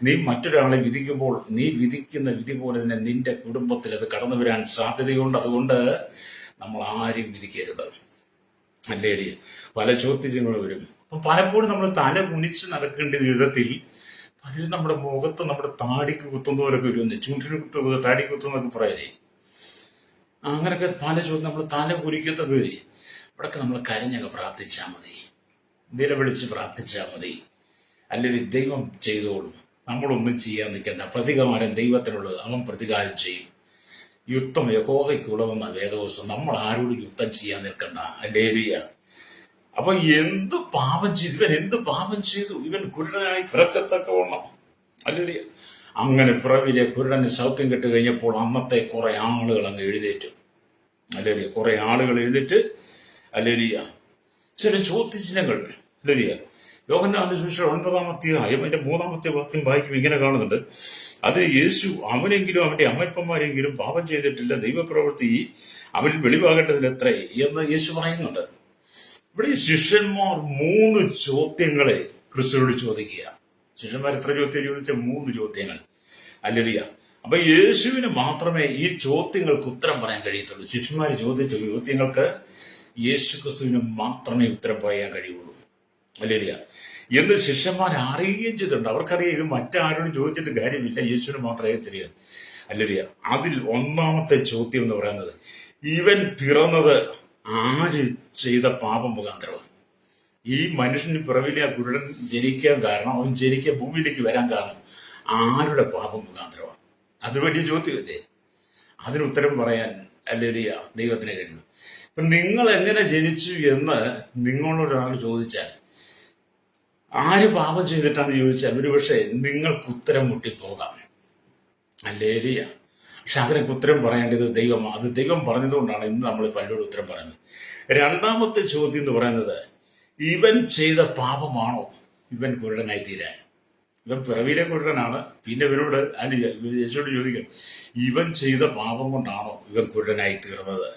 നീ മറ്റൊരാളെ വിധിക്കുമ്പോൾ നീ വിധിക്കുന്ന വിധി പോലെ തന്നെ നിന്റെ കുടുംബത്തിൽ അത് കടന്നു വരാൻ സാധ്യതയുണ്ട്. അതുകൊണ്ട് നമ്മൾ ആരെയും വിധിക്കരുത് അല്ലേ? പല ചോദ്യങ്ങൾ വരും. അപ്പൊ പലപ്പോഴും നമ്മൾ തല കുനിച്ച് നടക്കേണ്ട വിധത്തിൽ പലരും നമ്മുടെ മുഖത്ത് നമ്മുടെ താടിക്ക് കുത്തുന്നവരൊക്കെ വരുമെന്ന്, ചൂണ്ടിന് കുത്തുന്നത് താടി കുത്തുന്നൊക്കെ പറയലേ. അങ്ങനെയൊക്കെ പല ചോദ്യം നമ്മൾ തല കുനിക്കത്തൊക്കെ വരും. ഇവിടൊക്കെ നമ്മൾ കരഞ്ഞൊക്കെ പ്രാർത്ഥിച്ചാൽ മതി, നിലവിളിച്ച് പ്രാർത്ഥിച്ചാൽ മതി അല്ലെങ്കിൽ ദൈവം ചെയ്തോളും. നമ്മളൊന്നും ചെയ്യാൻ നിൽക്കേണ്ട. പ്രതികാരം ദൈവത്തിനുള്ളത്, അവൻ പ്രതികാരം ചെയ്യും. യുദ്ധം യഹോവയ്ക്കുള്ളതെന്ന വേദവസം. നമ്മൾ ആരോടും യുദ്ധം ചെയ്യാൻ നിൽക്കണ്ട ഹല്ലേലൂയ. അപ്പൊ എന്ത് പാപം ചെയ്തു ഇവൻ കുരുടനായി പിറക്കത്തക്കവണ്ണം ഹല്ലേലൂയ. അങ്ങനെ പിറവിലെ കുരുടന് സൗഖ്യം കെട്ട് കഴിഞ്ഞപ്പോൾ അന്നത്തെ കുറെ ആളുകൾ അങ്ങ് എഴുന്നേറ്റു ഹല്ലേലൂയ. കുറെ ആളുകൾ എഴുന്നേറ്റ് ഹല്ലേലൂയ. ചില ചോദ്യചിഹ്നങ്ങൾ ഹല്ലേലൂയ. യോഹന്നാന്റെ സുവിശേഷം 9-ാം അധ്യായം അതിന്റെ 3-ാമത്തെ വാക്യം വായിക്കും ഇങ്ങനെ കാണുന്നുണ്ട്. അത് യേശു അവനെങ്കിലും അവന്റെ അമ്മയപ്പന്മാരെങ്കിലും പാപം ചെയ്തിട്ടില്ല, ദൈവപ്രവൃത്തി അവനിൽ വെളിവാകേണ്ടതിലെത്രേ എന്ന് യേശു പറയുന്നുണ്ട്. ഇവിടെ ഈ ശിഷ്യന്മാർ 3 ചോദ്യങ്ങളെ ക്രിസ്തുവോട് ചോദിക്കുക. ശിഷ്യന്മാർ എത്ര ചോദ്യം ചോദിച്ച? 3 ചോദ്യങ്ങൾ ഹല്ലേലൂയ. അപ്പൊ യേശുവിന് മാത്രമേ ഈ ചോദ്യങ്ങൾക്ക് ഉത്തരം പറയാൻ കഴിയത്തുള്ളൂ. ശിഷ്യന്മാർ ചോദിച്ച ചോദ്യങ്ങൾക്ക് യേശു ക്രിസ്തുവിന് മാത്രമേ ഉത്തരം പറയാൻ കഴിയുള്ളൂ ഹല്ലേലൂയ എന്ന് ശിഷ്യന്മാർ അറിയുകയും ചെയ്തിട്ടുണ്ട്. അവർക്കറിയാം ഇത് മറ്റാരോടും ചോദിച്ചിട്ട് കാര്യമില്ല, യേശുവിന് മാത്രമേ തിരികെ ഹല്ലേലൂയ. അതിൽ 1-ാമത്തെ ചോദ്യം എന്ന് പറയുന്നത്, ഇവൻ പിറന്നത് ആര് ചെയ്ത പാപം മുഖാന്തരമാണ്? ഈ മനുഷ്യന് പിറവിലെ ആ കുരുടൻ ജനിക്കാൻ കാരണം, അവൻ ജനിക്കാൻ ഭൂമിയിലേക്ക് വരാൻ കാരണം ആരുടെ പാപം മുഖാന്തരമാണ്? അത് വലിയ ചോദ്യമല്ലേ? അതിനുത്തരം പറയാൻ ഹല്ലേലൂയ ദൈവത്തിന് കഴിയും. ഇപ്പൊ നിങ്ങൾ എങ്ങനെ ജനിച്ചു എന്ന് നിങ്ങളോടൊരാൾ ചോദിച്ചാൽ, ആര് പാപം ചെയ്തിട്ടാന്ന് ചോദിച്ചാൽ ഒരുപക്ഷെ നിങ്ങൾക്ക് ഉത്തരം മുട്ടിപ്പോകാം ഹല്ലേലൂയ. പക്ഷെ അതിനൊക്കെ ഉത്തരം പറയേണ്ടത് ദൈവമാണ്. അത് ദൈവം പറഞ്ഞതുകൊണ്ടാണ് ഇന്ന് നമ്മൾ പലരോട് ഉത്തരം പറയുന്നത്. 2-ാമത്തെ ചോദ്യം എന്ന് പറയുന്നത്, ഇവൻ ചെയ്ത പാപമാണോ ഇവൻ കുരുടനായി തീരാൻ? ഇവൻ പിറവിയിലെ കുരുടനാണ്. പിന്നെ ഇവനോട് യേശുവോട് ചോദിക്കാം, ഇവൻ ചെയ്ത പാപം കൊണ്ടാണോ ഇവൻ കുരുടനായി തീർന്നത്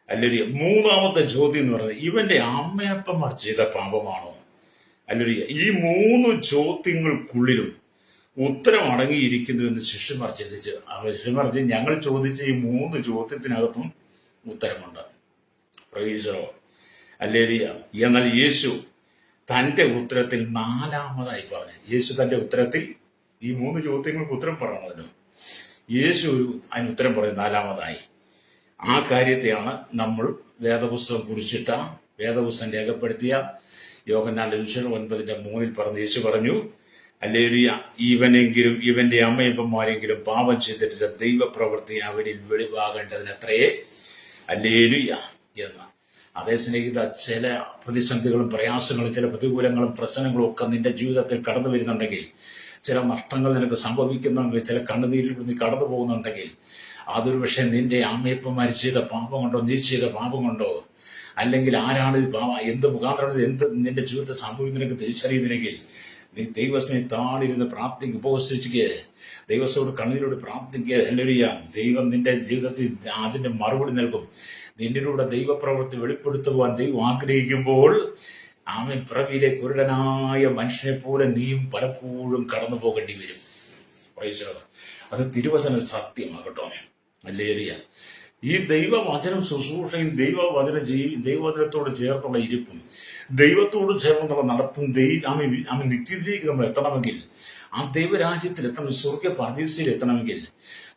ഹല്ലേലൂയ. 3-ാമത്തെ ചോദ്യം എന്ന് പറയുന്നത്, ഇവന്റെ അമ്മയപ്പന്മാർ ചെയ്ത പാപമാണോ ഹല്ലേലൂയ. ഈ 3 ചോദ്യങ്ങൾക്കുള്ളിലും ഉത്തരം അടങ്ങിയിരിക്കുന്നു എന്ന് ശിഷ്യന്മാർ ചിന്തിച്ച് ഞങ്ങൾ ചോദിച്ച ഈ 3 ചോദ്യത്തിനകത്തും ഉത്തരമുണ്ട്. Praise the lord hallelujah. എന്നാൽ യേശു തന്റെ ഉത്തരത്തിൽ 4-ാമതായി പറഞ്ഞു. യേശു തന്റെ ഉത്തരത്തിൽ ഈ 3 ചോദ്യങ്ങൾക്ക് ഉത്തരം പറയണമല്ലോ. യേശു അതിന് ഉത്തരം പറയും 4-ാമതായി. ആ കാര്യത്തെയാണ് നമ്മൾ വേദപുസ്തകം കുറിച്ചിട്ട, വേദപുസ്തകം രേഖപ്പെടുത്തിയ യോഹന്നാന്റെ സുവിശേഷം 9:3 പറഞ്ഞ് യേശു പറഞ്ഞു, ഹല്ലേലൂയ, ഇവനെങ്കിലും ഇവന്റെ അമ്മയപ്പന്മാരെങ്കിലും പാപം ചെയ്തിട്ടില്ല, ദൈവപ്രവൃത്തി അവരിൽ വെളിവാകേണ്ടതിനത്രേ, ഹല്ലേലൂയ എന്ന്. അതേ സ്നേഹിത, ചില പ്രതിസന്ധികളും പ്രയാസങ്ങളും ചില പ്രതികൂലങ്ങളും പ്രശ്നങ്ങളും ഒക്കെ നിന്റെ ജീവിതത്തിൽ കടന്നു വരുന്നുണ്ടെങ്കിൽ, ചില നഷ്ടങ്ങൾ നിനക്ക് സംഭവിക്കുന്നുണ്ടെങ്കിൽ, ചില കണ്ണുനീരിൽ നീ കടന്നു പോകുന്നുണ്ടെങ്കിൽ, അതൊരു പക്ഷേ നിന്റെ അമ്മയപ്പന്മാർ ചെയ്ത പാപം കൊണ്ടോ, നീ ചെയ്ത പാപം കൊണ്ടോ, അല്ലെങ്കിൽ ആരാണ് എന്ത് മുഖാന്തരം എന്ത് നിന്റെ ജീവിതത്തിൽ സംഭവിക്കും നിനക്ക് തിരിച്ചറിയുന്നില്ലെങ്കിൽ, നീ ദൈവത്തിനെ താണിരുന്ന് പ്രാർത്ഥിക്കുക, ഉപവസിക്കുക, ദൈവത്തോട് കണ്ണീരോട് പ്രാർത്ഥിക്കുക. ഹല്ലേലൂയ, ദൈവം നിന്റെ ജീവിതത്തിൽ അതിന്റെ മറുപടി നൽകും. നിന്നിലൂടെ ദൈവപ്രവൃത്തി വെളിപ്പെടുത്തുവാൻ ദൈവം ആഗ്രഹിക്കുമ്പോൾ ആമേൻ, പിറവിയിലെ കുരുടനായ മനുഷ്യനെ പോലെ നീയും പലപ്പോഴും കടന്നു പോകേണ്ടി വരും. Price the Lord. അത് തിരുവചന സത്യമാകട്ടോ. ഹല്ലേലൂയ. ഈ ദൈവവചനം ശുശ്രൂഷയും ദൈവവചനത്തോട് ചേർന്നുള്ള ഇരിപ്പും ദൈവത്തോട് ചേർന്നുള്ള നടപ്പും ആമേൻ നിത്യത്തിലേക്ക് നമ്മൾ എത്തണമെങ്കിൽ, ആ ദൈവരാജ്യത്തിൽ എത്തണം, സ്വർഗ്ഗ പരദീസയിൽ എത്തണമെങ്കിൽ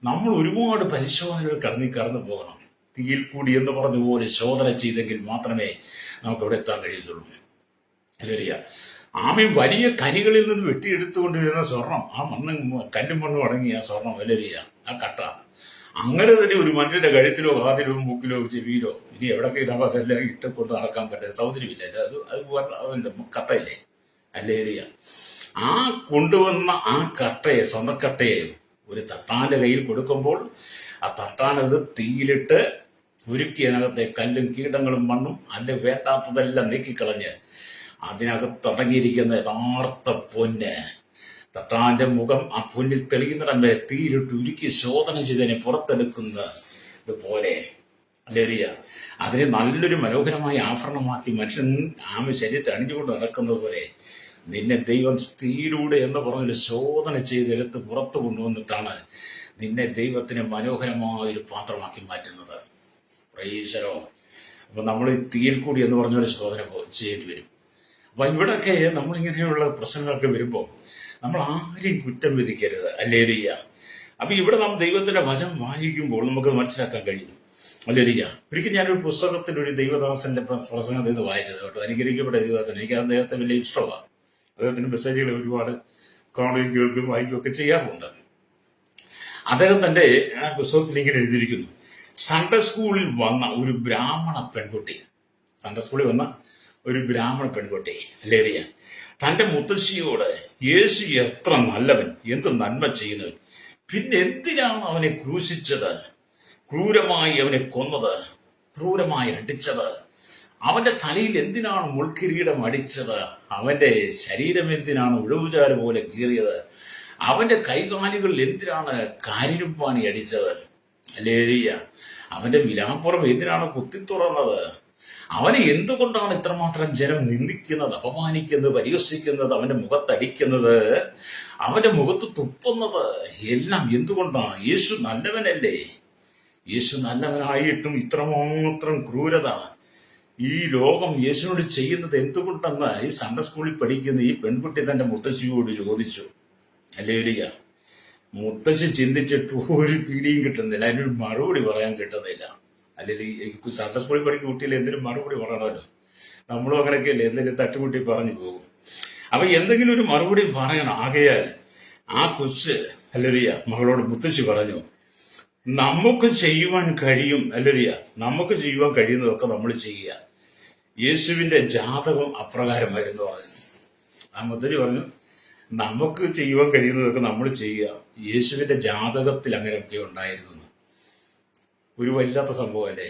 നമ്മൾ ഒരുപാട് പരിശോധനകൾ കടന്നു പോകണം. തീയിൽ കൂടി എന്ന് പറഞ്ഞ പോലെ ശോധന ചെയ്തെങ്കിൽ മാത്രമേ നമുക്ക് അവിടെ എത്താൻ കഴിയത്തുള്ളൂ. ഹല്ലേലൂയ. ആമേൻ, വലിയ കരികളിൽ നിന്ന് വെട്ടിയെടുത്തുകൊണ്ടിരുന്ന സ്വർണം, ആ കല്ലും മണ്ണും അടങ്ങിയ സ്വർണം, ഹല്ലേലൂയ, ആ കട്ട അങ്ങനെ തന്നെ ഒരു മനുഷ്യന്റെ കഴുത്തിലോ കാതിലോ മൂക്കിലോ ചെവിയിലോ ഇനി എവിടെയൊക്കെ ഇടാൻ അതെല്ലാം ഇട്ടുകൊണ്ട് നടക്കാൻ പറ്റുന്ന സൗകര്യമില്ല. അതിന്റെ കട്ടയില്ലേ, ഹല്ലേലൂയ. ആ കൊണ്ടുവന്ന ആ കട്ടയെ, സ്വർണ്ണക്കട്ടയെ ഒരു തട്ടാന്റെ കയ്യിൽ കൊടുക്കുമ്പോൾ ആ തട്ടാനത് തീയിലിട്ട് ഉരുക്കി അതിനകത്തെ കല്ലും കീടങ്ങളും മണ്ണും അല്ല വേണ്ടാത്തതെല്ലാം നീക്കിക്കളഞ്ഞ് അതിനകത്തടങ്ങിയിരിക്കുന്ന യഥാർത്ഥ പൊന്ന്, തട്ടാന്റെ മുഖം ആ പൊന്നിൽ തെളിയുന്നിടം വരെ തീയിലിട്ട് ഉരുക്കി ശോധന ചെയ്തതിനെ പുറത്തെടുക്കുന്നത് പോലെ, ഹല്ലേലൂയ, അതിനെ നല്ലൊരു മനോഹരമായ ആഭരണമാക്കി മനുഷ്യൻ ശരീരത്തെ അണിഞ്ഞുകൊണ്ട് നടക്കുന്നത് പോലെ നിന്നെ ദൈവം തീയിലൂടെ എന്ന് പറഞ്ഞൊരു ശോധന ചെയ്തെടുത്ത് പുറത്തു കൊണ്ടുവന്നിട്ടാണ് നിന്നെ ദൈവത്തിന് മനോഹരമായൊരു പാത്രമാക്കി മാറ്റുന്നത്. Price the Lord. അപ്പൊ നമ്മൾ ഈ തീയിൽ കൂടി എന്ന് പറഞ്ഞൊരു ശോധന ചെയ്യേണ്ടി വരും. അപ്പൊ ഇവിടെയൊക്കെ നമ്മളിങ്ങനെയുള്ള പ്രശ്നങ്ങളൊക്കെ വരുമ്പോൾ നമ്മൾ ആരെയും കുറ്റം വിധിക്കരുത്. ഹല്ലേലൂയ. അപ്പൊ ഇവിടെ നാം ദൈവത്തിന്റെ വചനം വായിക്കുമ്പോൾ നമുക്ക് മനസ്സിലാക്കാൻ കഴിയും. ഹല്ലേലൂയ. ഒരിക്കൽ ഞാനൊരു പുസ്തകത്തിൽ ഒരു ദൈവദാസന്റെ പ്രസംഗത്തിൽ നിന്ന് വായിച്ചത് കേട്ടോ. അനുഗ്രഹിക്കപ്പെട്ട ദൈവദാസൻ. എനിക്ക് അദ്ദേഹത്തെ വലിയ ഇഷ്ടമാണ്. അദ്ദേഹത്തിന്റെ മെസ്സേജുകൾ ഒരുപാട് കാണുകയും കേൾക്കുകയും വായിക്കുകയും ഒക്കെ ചെയ്യാറുണ്ട്. അദ്ദേഹം തന്റെ പുസ്തകത്തിൽ ഇങ്ങനെ എഴുതിയിരിക്കുന്നു: സൺഡേ സ്കൂളിൽ വന്ന ഒരു ബ്രാഹ്മണ പെൺകുട്ടി, ഹല്ലേലൂയ, തന്റെ മുത്തശ്ശിയോട് യേശു എത്ര നല്ലവൻ, എന്ത് നന്മ ചെയ്യുന്നു, പിന്നെ എന്തിനാണ് അവനെ ക്രൂശിച്ചത്, ക്രൂരമായി അവനെ കൊന്നത്, ക്രൂരമായി അടിച്ചത്, അവന്റെ തലയിൽ എന്തിനാണ് മുൾക്കിരീടം അടിച്ചത്, അവന്റെ ശരീരം എന്തിനാണ് ഉഴവുചാല് പോലെ കീറിയത്, അവന്റെ കൈകാലുകളിൽ എന്തിനാണ് കാരിരുമ്പാണി അടിച്ചത്, ഹല്ലേലൂയ, അവന്റെ വിലാപ്പുറം എന്തിനാണ് കുത്തിത്തുറന്നത്, അവനെ എന്തുകൊണ്ടാണ് ഇത്രമാത്രം ജനം നിന്ദിക്കുന്നത്, അപമാനിക്കുന്നത്, പരിഹസിക്കുന്നത്, അവന്റെ മുഖത്തടിക്കുന്നത്, അവന്റെ മുഖത്ത് തുപ്പുന്നത്, എല്ലാം എന്തുകൊണ്ടാണ്? യേശു നല്ലവനല്ലേ? യേശു നല്ലവനായിട്ടും ഇത്രമാത്രം ക്രൂരത ഈ ലോകം യേശുവിനോട് ചെയ്യുന്നത് എന്തുകൊണ്ടെന്ന് ഈ സൺഡേ സ്കൂളിൽ പഠിക്കുന്ന ഈ പെൺകുട്ടി തന്റെ മുത്തശ്ശിയോട് ചോദിച്ചു. ഹല്ലേലൂയ. മുത്തശ്ശി ചിന്തിച്ചിട്ട് ഒരു പിടിയും കിട്ടുന്നില്ല, അതിനൊരു മറുപടി പറയാൻ കിട്ടുന്നില്ല. അല്ലെങ്കിൽ സൺഡേ സ്കൂളിൽ പഠിക്കുന്ന കുട്ടിയിൽ എന്തിനും മറുപടി പറയണമല്ലോ. നമ്മളും അങ്ങനെയൊക്കെയല്ലേ, എന്തെങ്കിലും തട്ടുമുട്ടി പറഞ്ഞു പോകും. അപ്പൊ എന്തെങ്കിലും ഒരു മറുപടി പറയണം. ആകയാൽ ആ കൊച്ച്, ഹല്ലേലൂയ, മകളോട് മുത്തശ്ശി പറഞ്ഞു, നമുക്ക് ചെയ്യുവാൻ കഴിയും, ഹല്ലേലൂയ, നമുക്ക് ചെയ്യുവാൻ കഴിയുന്നതൊക്കെ നമ്മൾ ചെയ്യുക. യേശുവിന്റെ ജാതകം അപ്രകാരമായിരുന്നു പറഞ്ഞു. ആ മുത്തശ്ശി പറഞ്ഞു, നമുക്ക് ചെയ്യുവാൻ കഴിയുന്നതൊക്കെ നമ്മൾ ചെയ്യുക. യേശുവിന്റെ ജാതകത്തിൽ അങ്ങനെയൊക്കെ ഉണ്ടായിരുന്നു. ഒരു വല്ലാത്ത സംഭവം അല്ലേ?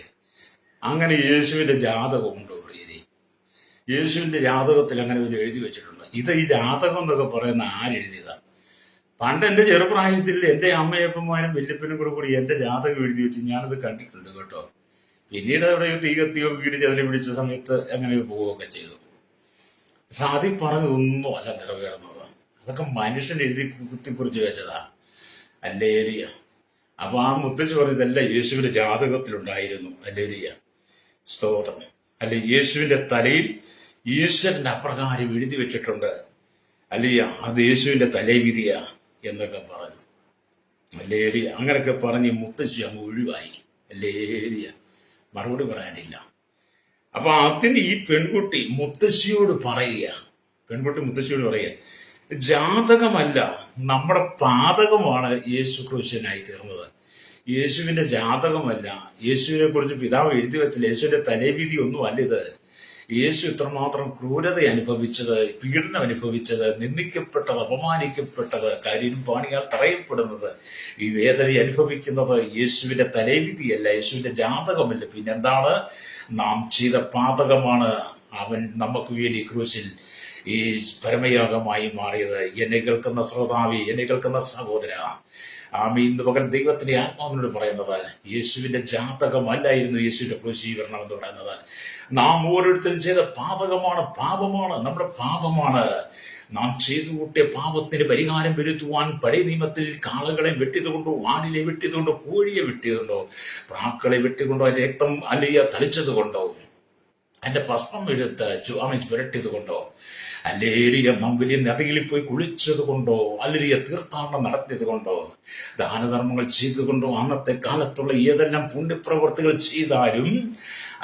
അങ്ങനെ യേശുവിന്റെ ജാതകം ഉണ്ടോ പ്രീതി? യേശുവിന്റെ ജാതകത്തിൽ അങ്ങനെ ഒരു എഴുതി വെച്ചിട്ടുണ്ട്. ഈ ജാതകം എന്നൊക്കെ പറയുന്ന ആരെഴുതിയതാണ്? പണ്ട് എന്റെ ചെറുപ്രായത്തിൽ എന്റെ അമ്മയപ്പന്മാരും വല്യപ്പനും കൂടി എന്റെ ജാതകം എഴുതി വെച്ച് ഞാനത് കണ്ടിട്ടുണ്ട് കേട്ടോ. പിന്നീട് അവിടെ തീ കത്തിയോ വീട് ചതിരി പിടിച്ച സമയത്ത് അങ്ങനെ പോവുകയൊക്കെ ചെയ്തു. പക്ഷെ അതിൽ പറഞ്ഞതൊന്നും അല്ല നിറവേറുന്നത്. അതൊക്കെ മനുഷ്യൻ എഴുതി കുത്തിക്കുറിച്ച് വെച്ചതാ. ഹല്ലേലൂയ. അപ്പൊ ആ മുത്തശ്ശി പറഞ്ഞതല്ല യേശുവിന്റെ ജാതകത്തിലുണ്ടായിരുന്നു. ഹല്ലേലൂയ, സ്തോത്രം. അല്ലെ, യേശുവിന്റെ തലയിൽ ഈശ്വരന്റെ അപ്രകാരം എഴുതി വെച്ചിട്ടുണ്ട്. ഹല്ലേലൂയ, അത് യേശുവിന്റെ തലവിധിയാ എന്നൊക്കെ പറഞ്ഞു. ഹല്ലേലൂയ. അങ്ങനെയൊക്കെ പറഞ്ഞ് മുത്തശ്ശി അങ്ങ് ഒഴിവായി. ഹല്ലേലൂയ. മറുപടി പറയാനില്ല. അപ്പൊ അതിന് ഈ പെൺകുട്ടി മുത്തശ്ശിയോട് പറയുക, ജാതകമല്ല, നമ്മുടെ പാതകമാണ് യേശു ക്രൂശനായി തീർന്നത്. യേശുവിന്റെ ജാതകമല്ല, യേശുവിനെ കുറിച്ച് പിതാവ് എഴുതി വെച്ചില്ല, യേശുവിന്റെ തലേവിധി ഒന്നും അല്ല ഇത്. യേശു ഇത്രമാത്രം ക്രൂരത അനുഭവിച്ചത്, പീഡനം അനുഭവിച്ചത്, നിന്ദിക്കപ്പെട്ടത്, അപമാനിക്കപ്പെട്ടത്, കരിയും പാണിയാൽ തറയപ്പെടുന്നത്, ഈ വേദന അനുഭവിക്കുന്നത് യേശുവിന്റെ തലേവിധിയല്ല, യേശുവിന്റെ ജാതകമല്ല. പിന്നെന്താണ്? നാം ചെയ്ത പാതകമാണ് അവൻ നമുക്ക് വേണ്ടി ക്രൂശിൽ ഈ പരമയാഗമായി മാറിയത്. എന്നെ കേൾക്കുന്ന ശ്രോതാവി, എന്നെ കേൾക്കുന്ന സഹോദര, ഇന്ന് പകൽ ദൈവത്തിന്റെ ആത്മാവിനോട് പറയുന്നത്, യേശുവിന്റെ ജാതകമല്ലായിരുന്നു യേശുവിന്റെ ക്രൂശീകരണം എന്ന് പറയുന്നത്. നാം ഓരോരുത്തരും ചെയ്ത പാപമാണ്, നമ്മുടെ പാപമാണ്. നാം ചെയ്തു കൂട്ടിയ പാപത്തിന് പരിഹാരം വരുത്തുവാൻ പഴയ നിയമത്തിൽ കാളകളെ വെട്ടിയതുകൊണ്ടോ, ആണിലെ വെട്ടിയതുകൊണ്ടോ, കോഴിയെ വെട്ടിയതുകൊണ്ടോ, പ്രാക്കളെ വെട്ടിക്കൊണ്ടോ, രക്തം അല്ലിയ തളിച്ചത് കൊണ്ടോ, അതിന്റെ ഭസ്മം എടുത്ത് പുരട്ടിയത് കൊണ്ടോ, അല്ലേരിയ വലിയ നദികളിൽ പോയി കുളിച്ചത് കൊണ്ടോ, അല്ലേരിയ തീർത്ഥാടനം നടത്തിയത് കൊണ്ടോ, ദാനധർമ്മങ്ങൾ ചെയ്തുകൊണ്ടോ, അന്നത്തെ കാലത്തുള്ള ഏതെല്ലാം പുണ്യപ്രവർത്തികൾ ചെയ്താലും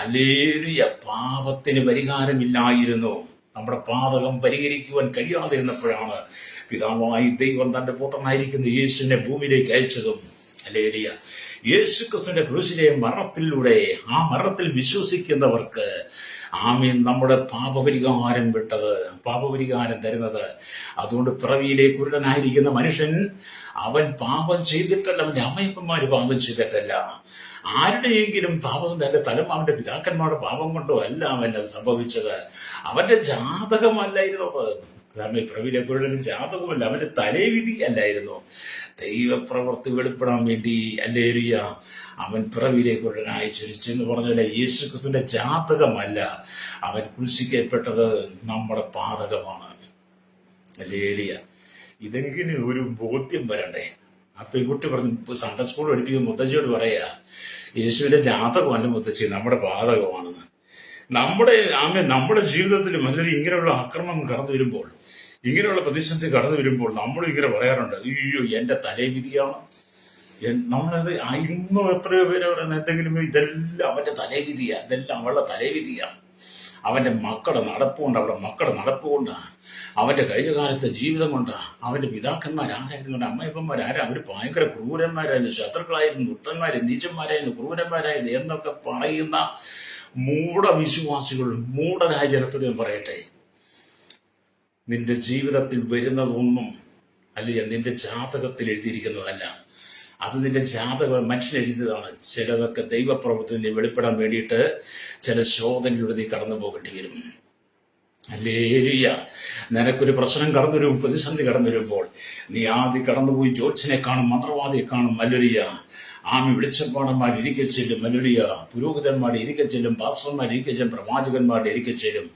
അല്ലേരിയ പാപത്തിന് പരിഹാരമില്ലായിരുന്നു. നമ്മുടെ പാതകം പരിഹരിക്കുവാൻ കഴിയാതിരുന്നപ്പോഴാണ് പിതാവായി ദൈവം തന്റെ പുത്രനായിരിക്കുന്ന യേശുവിനെ ഭൂമിയിലേക്ക് അയച്ചതും. അല്ലേലിയ, യേശു ക്രിസ്തുവിന്റെ ക്രൂശിലെ മരണത്തിലൂടെ, ആ മരണത്തിൽ വിശ്വസിക്കുന്നവർക്ക് നമ്മുടെ പാപപരിഹാരം തരുന്നത്. അതുകൊണ്ട് പിറവിയിലെ കുരുടനായിരിക്കുന്ന മനുഷ്യൻ അവൻ പാപം ചെയ്തിട്ടല്ല, അവന്റെ അമ്മയപ്പന്മാര് പാപം ചെയ്തിട്ടല്ല, ആരുടെയെങ്കിലും പാപം, അവന്റെ തലമാവന്റെ പിതാക്കന്മാരുടെ പാപം കൊണ്ടോ അല്ല അവനത് സംഭവിച്ചത്. അവന്റെ ജാതകമല്ലായിരുന്നത്. പിറവിയിലെ കുരുടന് ജാതകമല്ല, അവന്റെ തലേവിധി അല്ലായിരുന്നു. ദൈവപ്രവൃത്തി വെളിപ്പെടാൻ വേണ്ടി അല്ലേലിയ അവൻ പിറവിയിലേക്ക് ഉടനായി ചരിച്ചെന്ന് പറഞ്ഞാൽ യേശു ക്രിസ്തുവിന്റെ ജാതകമല്ല, അവൻ ക്രൂശിക്കപ്പെട്ടത് നമ്മുടെ പാതകമാണ്. അല്ലേലിയ, ഇതെങ്കിലും ഒരു ബോധ്യം വരണ്ടേ? ആ പെൺകുട്ടി പറഞ്ഞു, സൺഡേ സ്കൂൾ പഠിപ്പിക്കുന്ന മുത്തശ്ശിയോട് പറയാ, യേശുവിന്റെ ജാതകമല്ല മുത്തശ്ശി, നമ്മുടെ പാതകമാണെന്ന്. നമ്മുടെ ജീവിതത്തിൽ മല്ലൊരു ഇങ്ങനെയുള്ള ആക്രമണം കടന്നു വരുമ്പോൾ, ഇങ്ങനെയുള്ള പ്രതിസന്ധി കടന്നു വരുമ്പോൾ നമ്മളും ഇങ്ങനെ പറയാറുണ്ട്, അയ്യോ എന്റെ തലേവിധിയാണ്. നമ്മളത് ഇന്നും എത്രയോ പേര് പറയുന്നത് എന്തെങ്കിലും, ഇതെല്ലാം അവന്റെ തലേവിധിയാണ്, ഇതെല്ലാം അവളുടെ തലേവിധിയാണ്. അവന്റെ മക്കളുടെ നടപ്പുകൊണ്ടാണ്, അവന്റെ കഴിഞ്ഞ കാലത്തെ ജീവിതം കൊണ്ടാണ്. അവന്റെ പിതാക്കന്മാരാരായിരുന്നു, അവന്റെ അമ്മയപ്പന്മാരാരാ, അവര് ഭയങ്കര ക്രൂരന്മാരായിരുന്നു, ശത്രുക്കളായിരുന്നു, ദുഷ്ടന്മാരായിരുന്നു, നീചന്മാരായിരുന്നു, ക്രൂരന്മാരായിരുന്നു എന്നൊക്കെ പറയുന്ന മൂഢവിശ്വാസികൾ, മൂഢരായ ജനത്തോട് ഞാൻ പറയട്ടെ, നിന്റെ ജീവിതത്തിൽ വരുന്നതൊന്നും അല്ലെങ്കിൽ നിന്റെ ജാതകത്തിൽ എഴുതിയിരിക്കുന്നതല്ല. അത് നിന്റെ ജാതകം മനുഷ്യൻ എഴുതിയതാണ്. ചിലതൊക്കെ ദൈവപ്രവൃത്തിനെ വെളിപ്പെടാൻ വേണ്ടിയിട്ട് ചില ശോധനയിലൂടെ നീ കടന്നു പോകേണ്ടി വരും. ഹല്ലേലൂയ. നിനക്കൊരു പ്രശ്നം കടന്നു വരും, പ്രതിസന്ധി കടന്നു വരുമ്പോൾ നീ ആദ്യം കടന്നുപോയി ജ്യോത്സ്യനെ കാണും, മന്ത്രവാദിയെ കാണും. ഹല്ലേലൂയ. വെളിച്ചപ്പാടന്മാർ ഇരിക്കെ ചെല്ലും. ഹല്ലേലൂയ. പുരോഹിതന്മാരുടെ ഇരിക്കെ ചെല്ലും, പാസ്റ്റർമാർ ഇരിക്കെ ചെല്ലും, പ്രവാചകന്മാരുടെ ഇരിക്കെ ചെല്ലും.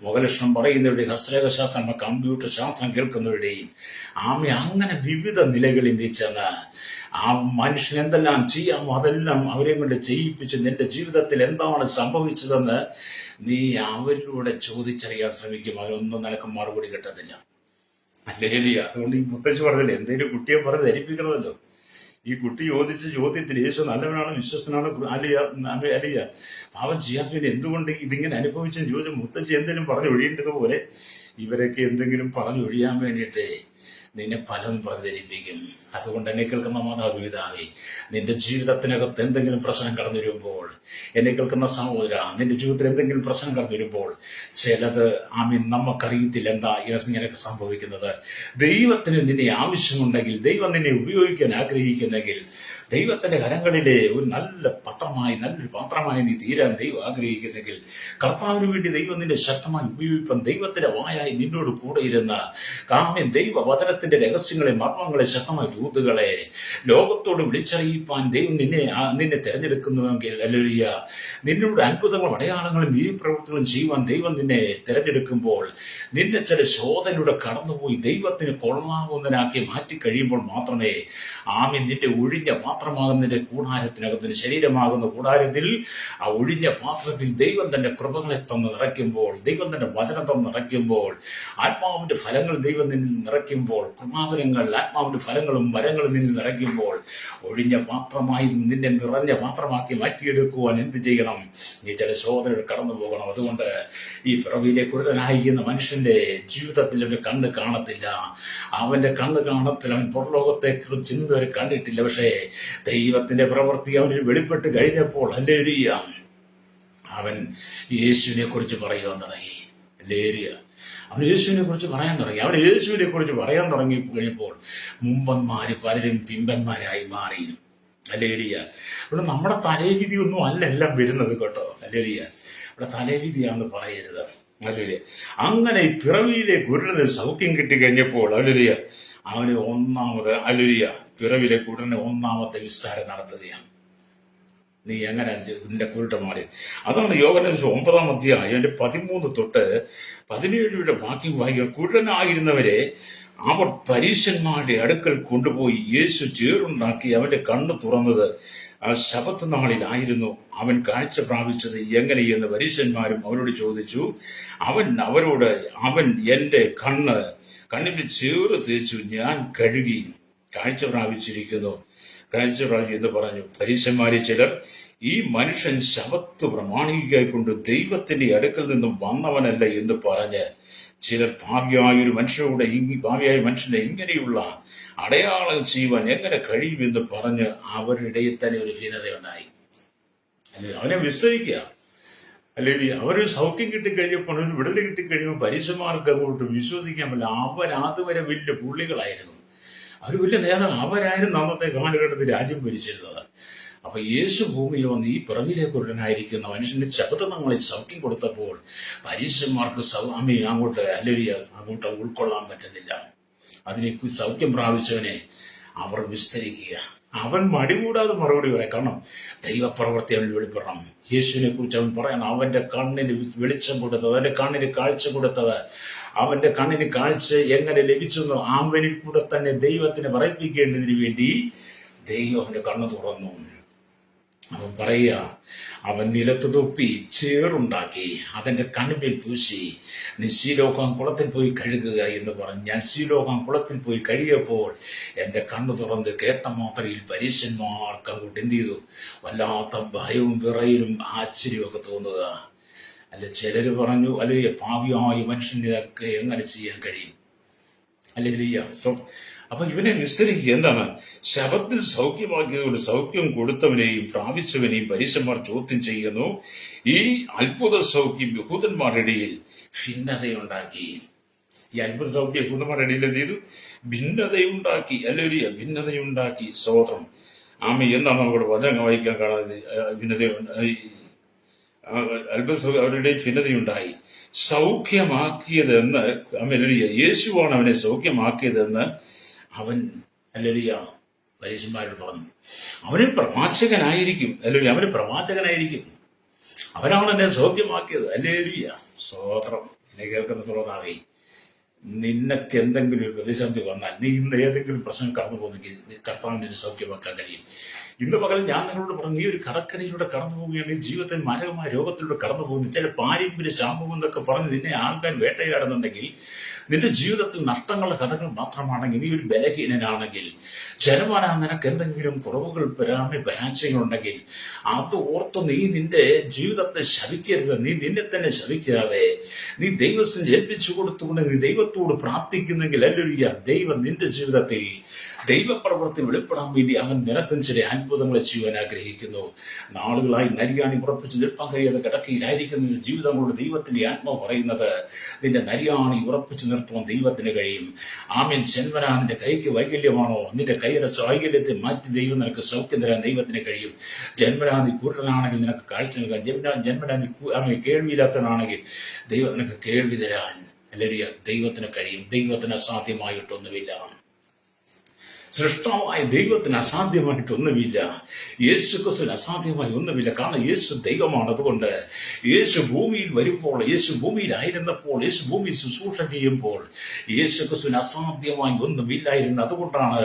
മുഖലക്ഷണം പറയുന്നവരുടെയും ഹസ്തരേഖശാസ്ത്രം, കമ്പ്യൂട്ടർ ശാസ്ത്രം കേൾക്കുന്നവരുടെയും അങ്ങനെ വിവിധ നിലകളിൽ നീ ചെന്ന് ആ മനുഷ്യൻ എന്തെല്ലാം ചെയ്യാമോ അതെല്ലാം അവരെ കൊണ്ട് ചെയ്യിപ്പിച്ച് നിന്റെ ജീവിതത്തിൽ എന്താണ് സംഭവിച്ചതെന്ന് നീ അവരിലൂടെ ചോദിച്ചറിയാൻ ശ്രമിക്കും. അവരൊന്നും നിനക്ക് മറുപടി കിട്ടത്തില്ല. ഹല്ലേലൂയ. അതുകൊണ്ട് ഈ മുത്തശ്ശി പറഞ്ഞില്ലേ, എന്തെങ്കിലും കുട്ടിയെ പറഞ്ഞ് ധരിപ്പിക്കണമല്ലോ. ഈ കുട്ടി ചോദിച്ച ചോദ്യത്തിൽ യേശു നല്ലവനാണ്, വിശ്വസനാണ്, അലിയ പാവം ചെയ്യാൻ വേണ്ടി എന്തുകൊണ്ട് ഇതിങ്ങനെ അനുഭവിച്ചെന്ന് ചോദിച്ച മുത്തശ്ശി എന്തെങ്കിലും പറഞ്ഞു ഒഴിയേണ്ടതുപോലെ ഇവരൊക്കെ എന്തെങ്കിലും പറഞ്ഞു ഒഴിയാൻ വേണ്ടിയിട്ട് നിന്നെ പലതും പ്രചരിപ്പിക്കും. അതുകൊണ്ട് എന്നെ കേൾക്കുന്ന മാതാപിതാവേ, നിന്റെ ജീവിതത്തിനകത്ത് എന്തെങ്കിലും പ്രശ്നം കടന്നു വരുമ്പോൾ, എന്നെ കേൾക്കുന്ന സഹോദര, നിന്റെ ജീവിതത്തിൽ എന്തെങ്കിലും പ്രശ്നം കടന്നു വരുമ്പോൾ, ചിലത് നമുക്കറിയത്തില്ല എന്താ ഇങ്ങനെയൊക്കെ സംഭവിക്കുന്നത്. ദൈവത്തിന് നിന്നെ ആവശ്യമുണ്ടെങ്കിൽ, ദൈവം നിന്നെ ഉപയോഗിക്കാൻ ആഗ്രഹിക്കുന്നെങ്കിൽ, ദൈവത്തിന്റെ കരങ്ങളിലെ ഒരു നല്ലൊരു പാത്രമായി നീ തീരാൻ ദൈവം ആഗ്രഹിക്കുന്നെങ്കിൽ, കർത്താവിന് വേണ്ടി ദൈവം നിന്നെ ശക്തമായി ഉപയോഗിക്കാൻ ദൈവത്തിന്റെ വായായി നിന്നോട് കൂടെ ഇരുന്ന ദൈവ വചനത്തിന്റെ രഹസ്യങ്ങളെ, മർമ്മങ്ങളെ, ശക്തമായ ദൂതുകളെ ലോകത്തോട് വിളിച്ചറിയിപ്പാൻ ദൈവം നിന്നെ തിരഞ്ഞെടുക്കുന്നുവെങ്കിൽ, ഹല്ലേലൂയ, നിന്നോട് അത്ഭുതങ്ങളും അടയാളങ്ങളും വീര്യപ്രവൃത്തികളും ചെയ്യുവാൻ ദൈവം നിന്നെ തിരഞ്ഞെടുക്കുമ്പോൾ, നിന്നെ ചില ശോധനയുടെ കടന്നുപോയി ദൈവത്തിന് കൊള്ളാവുന്നതിനാക്കി മാറ്റി കഴിയുമ്പോൾ മാത്രമേ നിന്റെ ഒഴിഞ്ഞ പാത്രം പാത്രമാകുന്നതിന്റെ കൂടാരത്തിനകത്തിന് ശരീരമാകുന്ന കൂടാരത്തിൽ ആ ഒഴിഞ്ഞ പാത്രത്തിൽ ദൈവം തന്റെ കൃപകളെ തന്ന് നിറയ്ക്കുമ്പോൾ, ദൈവം തന്റെ വചനം തന്ന് നിറയ്ക്കുമ്പോൾ, ആത്മാവിന്റെ ഫലങ്ങൾ ദൈവം നിന്നിൽ നിറയ്ക്കുമ്പോൾ, കൃപാവരങ്ങൾ ആത്മാവിന്റെ ഫലങ്ങളും വരങ്ങളും നിന്നിൽ നിറയ്ക്കുമ്പോൾ, ഒഴിഞ്ഞ പാത്രമായി നിന്നെ നിറഞ്ഞ പാത്രമാക്കി മാറ്റിയെടുക്കുവാൻ എന്ത് ചെയ്യണം? നീ ചില ശോധനകൾ കടന്നു പോകണം. അതുകൊണ്ട് ഈ പിറവിയിലെ കുരുടനായിരിക്കുന്ന മനുഷ്യന്റെ ജീവിതത്തിൽ ഒരു കണ്ണ് കാണത്തില്ല. അവന്റെ കണ്ണ് കാണത്തില്ല. അവൻ പുറലോകത്തെ കുറിച്ച് ഇന്നുവരെ കണ്ടിട്ടില്ല. പക്ഷേ ദൈവത്തിന്റെ പ്രവൃത്തി അവന് വെളിപ്പെട്ട് കഴിഞ്ഞപ്പോൾ ഹല്ലേലൂയ, അവൻ യേശുവിനെ കുറിച്ച് പറയുവാൻ തുടങ്ങി. ഹല്ലേലൂയ, അവൻ യേശുവിനെ കുറിച്ച് പറയാൻ തുടങ്ങി. അവൻ യേശുവിനെ കുറിച്ച് പറയാൻ തുടങ്ങി കഴിഞ്ഞപ്പോൾ മുമ്പന്മാര് പലരും പിമ്പന്മാരായി മാറി. ഹല്ലേലൂയ. ഇവിടെ നമ്മുടെ തലേവിധി ഒന്നും അല്ല എല്ലാം വരുന്നത് കേട്ടോ. ഹല്ലേലൂയ, ഇവിടെ തലേവിധിയാണെന്ന് പറയരുത്. ഹല്ലേലൂയ. അങ്ങനെ ഈ പിറവിയിലെ കുരുടന് സൗഖ്യം കിട്ടിക്കഴിഞ്ഞപ്പോൾ ഹല്ലേലൂയ, അവന് ഒന്നാമത് ഹല്ലേലൂയ പിറവിയിലെ കുരുടന് ഒന്നാമത്തെ വിസ്താരം നടത്തുകയാണ്. നീ എങ്ങനെ നിന്റെ കുരുട്ട മാറി? അതാണ് യോഹന്നാൻ 9-ാം അധ്യായം 13 തൊട്ട് 17 വാക്യം വായിക്കുക. കുരുടനായിരുന്നവരെ അവർ പരീശന്മാരുടെ അടുക്കൽ കൊണ്ടുപോയി യേശു ചേറുണ്ടാക്കി അവന്റെ കണ്ണ് തുറന്നത് ആ ശബത്ത് നാളിലായിരുന്നു. അവൻ കാഴ്ച പ്രാപിച്ചത് എങ്ങനെയെന്ന് പരീശന്മാരും അവരോട് ചോദിച്ചു. അവരോട് അവൻ എന്റെ കണ്ണിന് ചേറ് തേച്ചു ഞാൻ കഴുകി കാഴ്ച പ്രാപിച്ചിരിക്കുന്നു എന്ന് പറഞ്ഞു. പരീശന്മാരിൽ ചിലർ, ഈ മനുഷ്യൻ ശബത്ത് പ്രമാണിക്കായിക്കൊണ്ട് ദൈവത്തിന്റെ അടുക്കൽ നിന്നും വന്നവനല്ല എന്ന് പറഞ്ഞ്, ചിലർ ഭാവിയായ മനുഷ്യനെ ഇങ്ങനെയുള്ള അടയാളം ചെയ്യുവാൻ എങ്ങനെ കഴിയുമെന്ന് പറഞ്ഞ് അവരുടെ ഇടയിൽ തന്നെ ഒരു ഭിന്നതയുണ്ടായി. അവനെ വിസ്തരിക്കുക. അല്ലെങ്കിൽ അവരൊരു സൗഖ്യം കിട്ടിക്കഴിഞ്ഞപ്പോൾ, ഒരു വിടുതൽ കിട്ടിക്കഴിയുമ്പോൾ പരീശന്മാർക്ക് അങ്ങോട്ട് വിശ്വസിക്കാൻ പറ്റില്ല. അവരതുവരെ വലിയ പുള്ളികളായിരുന്നു, അവർ വലിയ നേതാവ്, അവരായിരുന്നു അന്നത്തെ കാലഘട്ടത്തിൽ രാജ്യം ഭരിച്ചിരുന്നത്. അപ്പൊ യേശു ഭൂമിയിൽ വന്ന് ഈ പിറവിലെ കുരുടനായിരിക്കുന്ന മനുഷ്യന്റെ ശബ്ദങ്ങളിൽ സൗഖ്യം കൊടുത്തപ്പോൾ പരീശന്മാർക്ക് അങ്ങോട്ട് ഉൾക്കൊള്ളാൻ പറ്റുന്നില്ല. അതിനെ സൗഖ്യം പ്രാപിച്ചവനെ അവർ വിസ്തരിക്കുക. അവൻ മടികൂടാതെ മറുപടി പറയാം. കാരണം ദൈവപ്രവൃത്തി അവൻ വെളിപ്പെടണം. യേശുവിനെ കുറിച്ച് അവൻ പറയണം. അവന്റെ കണ്ണിന് വെളിച്ചം കൊടുത്തത്, അവന്റെ കണ്ണിന് കാഴ്ച കൊടുത്തത്, അവന്റെ കണ്ണിന് കാഴ്ച എങ്ങനെ ലഭിച്ചെന്നോ അവനിൽ കൂടെ തന്നെ ദൈവത്തിനെ പറയിപ്പിക്കേണ്ടതിന് വേണ്ടി ദൈവം അവന്റെ കണ്ണ് തുറന്നു. അവൻ പറയുക, അവൻ നിലത്ത് തൊപ്പി ചേറുണ്ടാക്കി അതിന്റെ കണ്ണിൽ പൂശി, നീ ശീലോകം കുളത്തിൽ പോയി കഴുകുക എന്ന് പറഞ്ഞു. ഞാൻ ശീലോകം കുളത്തിൽ പോയി കഴുകിയപ്പോൾ എന്റെ കണ്ണു തുറന്ന് കേട്ട മാത്രയിൽ പരീശന്മാർക്ക് അങ്ങോട്ട് എന്ത് ചെയ്തു? വല്ലാത്ത ഭയവും വിറയിലും ആശ്ചര്യമൊക്കെ തോന്നുക. അല്ല, ചിലര് പറഞ്ഞു, അല്ലെ പാപിയായ മനുഷ്യനൊക്കെ എങ്ങനെ ചെയ്യാൻ കഴിയും? അല്ലെങ്കിൽ അപ്പൊ ഇവനെ വിസ്തരിക്കുക. എന്താണ്? ശബത്തിൽ സൗഖ്യമാക്കിയതുകൊണ്ട് സൗഖ്യം കൊടുത്തവനെയും പ്രാപിച്ചവനെയും പരീശന്മാർ ചോദ്യം ചെയ്യുന്നു. ഈ അത്ഭുത സൗഖ്യം യഹൂദന്മാരുടെ ഇടയിൽ ഭിന്നതയുണ്ടാക്കി. ഈ അത്ഭുത സൗഖ്യം യഹൂദന്മാരുടെ ഇടയിൽ എന്ത് ചെയ്തു? ഭിന്നതയുണ്ടാക്കി. അല്ലെങ്കിൽ ഭിന്നതയുണ്ടാക്കി. സ്തോത്രം. ആമേ. എന്നാണ് നമ്മുടെ വചനം വായിക്കാൻ കാണാതെ അത്ഭുത അവരുടെ ഭിന്നതയുണ്ടായി. സൗഖ്യമാക്കിയതെന്ന് യേശുവാണ് അവനെ സൗഖ്യമാക്കിയതെന്ന് അവൻ പരീശന്മാരോട് പറഞ്ഞു. അവന് പ്രവാചകനായിരിക്കും. അവന് പ്രവാചകനായിരിക്കും. അവനാണ് എന്നെ സൗഖ്യമാക്കിയത്. ഹല്ലേലൂയ. സ്തോത്രം. എന്നെ കേൾക്കുന്ന ശ്രോതാവേ, നിനക്ക് എന്തെങ്കിലും ഒരു പ്രതിസന്ധി വന്നാൽ, നീ ഇന്ന് ഏതെങ്കിലും പ്രശ്നം കടന്നു പോകുന്നെങ്കിൽ കർത്താവിന് സൗഖ്യമാക്കാൻ കഴിയും. ഇന്ന് പകൽ ഞാൻ നിങ്ങളോട് പറഞ്ഞു, നീ ഒരു കടക്കണിയിലൂടെ കടന്നു പോവുകയാണെങ്കിൽ, ജീവിതത്തിൽ മാരകമായ രോഗത്തിലൂടെ കടന്നു പോകുന്നു, ചില പാരമ്പര്യ ശാപം എന്നൊക്കെ പറഞ്ഞ് നിന്നെ ആൾക്കാർ വേട്ടയാടുന്നുണ്ടെങ്കിൽ, നിന്റെ ജീവിതത്തിൽ നഷ്ടങ്ങളുടെ കഥകൾ മാത്രമാണെങ്കിൽ, നീ ഒരു ബലഹീനനാണെങ്കിൽ, ജനമാനാ നിനക്ക് എന്തെങ്കിലും കുറവുകൾ പരാജയങ്ങളുണ്ടെങ്കിൽ, അത് ഓർത്ത് നീ നിന്റെ ജീവിതത്തെ ശപിക്കരുത്. നീ നിന്നെ തന്നെ ശപിക്കാതെ നീ ദൈവത്തിന് ഏൽപ്പിച്ചു കൊടുത്തുകൊണ്ട് നീ ദൈവത്തോട് പ്രാർത്ഥിക്കുന്നെങ്കിൽ, ഹല്ലേലൂയ, ദൈവം നിന്റെ ജീവിതത്തിൽ ദൈവപ്രവൃത്തി വെളിപ്പെടാൻ വേണ്ടി അവൻ നിനക്കും ചില അത്ഭുതങ്ങളെ ചെയ്യുവാൻ ആഗ്രഹിക്കുന്നു. നാളുകളായി നരിയാണി ഉറപ്പിച്ച് നിൽപ്പാൻ കഴിയാതെ കിടക്കയിലായിരിക്കുന്ന ജീവിതങ്ങളോട് ദൈവത്തിന്റെ ആത്മാവ് പറയുന്നത്, നിന്റെ നരിയാണി ഉറപ്പിച്ചു നിർത്തുവാൻ ദൈവത്തിന് കഴിയും. ആമേൻ. ജന്മനാ നിന്റെ കൈക്ക് വൈകല്യമാണോ? നിന്റെ കൈയുടെ വൈകല്യത്തെ മാറ്റി ദൈവം നിനക്ക് സൗഖ്യം തരാൻ ദൈവത്തിന് കഴിയും. ജന്മനാ നീ കുരുടനാണെങ്കിൽ നിനക്ക് കാഴ്ച നൽകാൻ. ജന്മനാ നീ കേൾവിയില്ലാത്തവനാണെങ്കിൽ ദൈവം നിനക്ക് കേൾവി തരാൻ ഹല്ലേലൂയ ദൈവത്തിന് കഴിയും. ദൈവത്തിന് അസാധ്യമായിട്ടൊന്നുമില്ല. സൃഷ്ടാവായ ദൈവത്തിന് അസാധ്യമായിട്ടൊന്നുമില്ല. യേശു ക്രിസ്തുവിന് അസാധ്യമായി ഒന്നുമില്ല. കാരണം യേശു ദൈവമാണ്. അതുകൊണ്ട് യേശു ഭൂമിയിൽ വരുമ്പോൾ, യേശു ഭൂമിയിലായിരുന്നപ്പോൾ, യേശു ഭൂമിയിൽ ശുശ്രൂഷ ചെയ്യുമ്പോൾ യേശു ക്രിസ്തുവിന് അസാധ്യമായി ഒന്നുമില്ലായിരുന്നു. അതുകൊണ്ടാണ്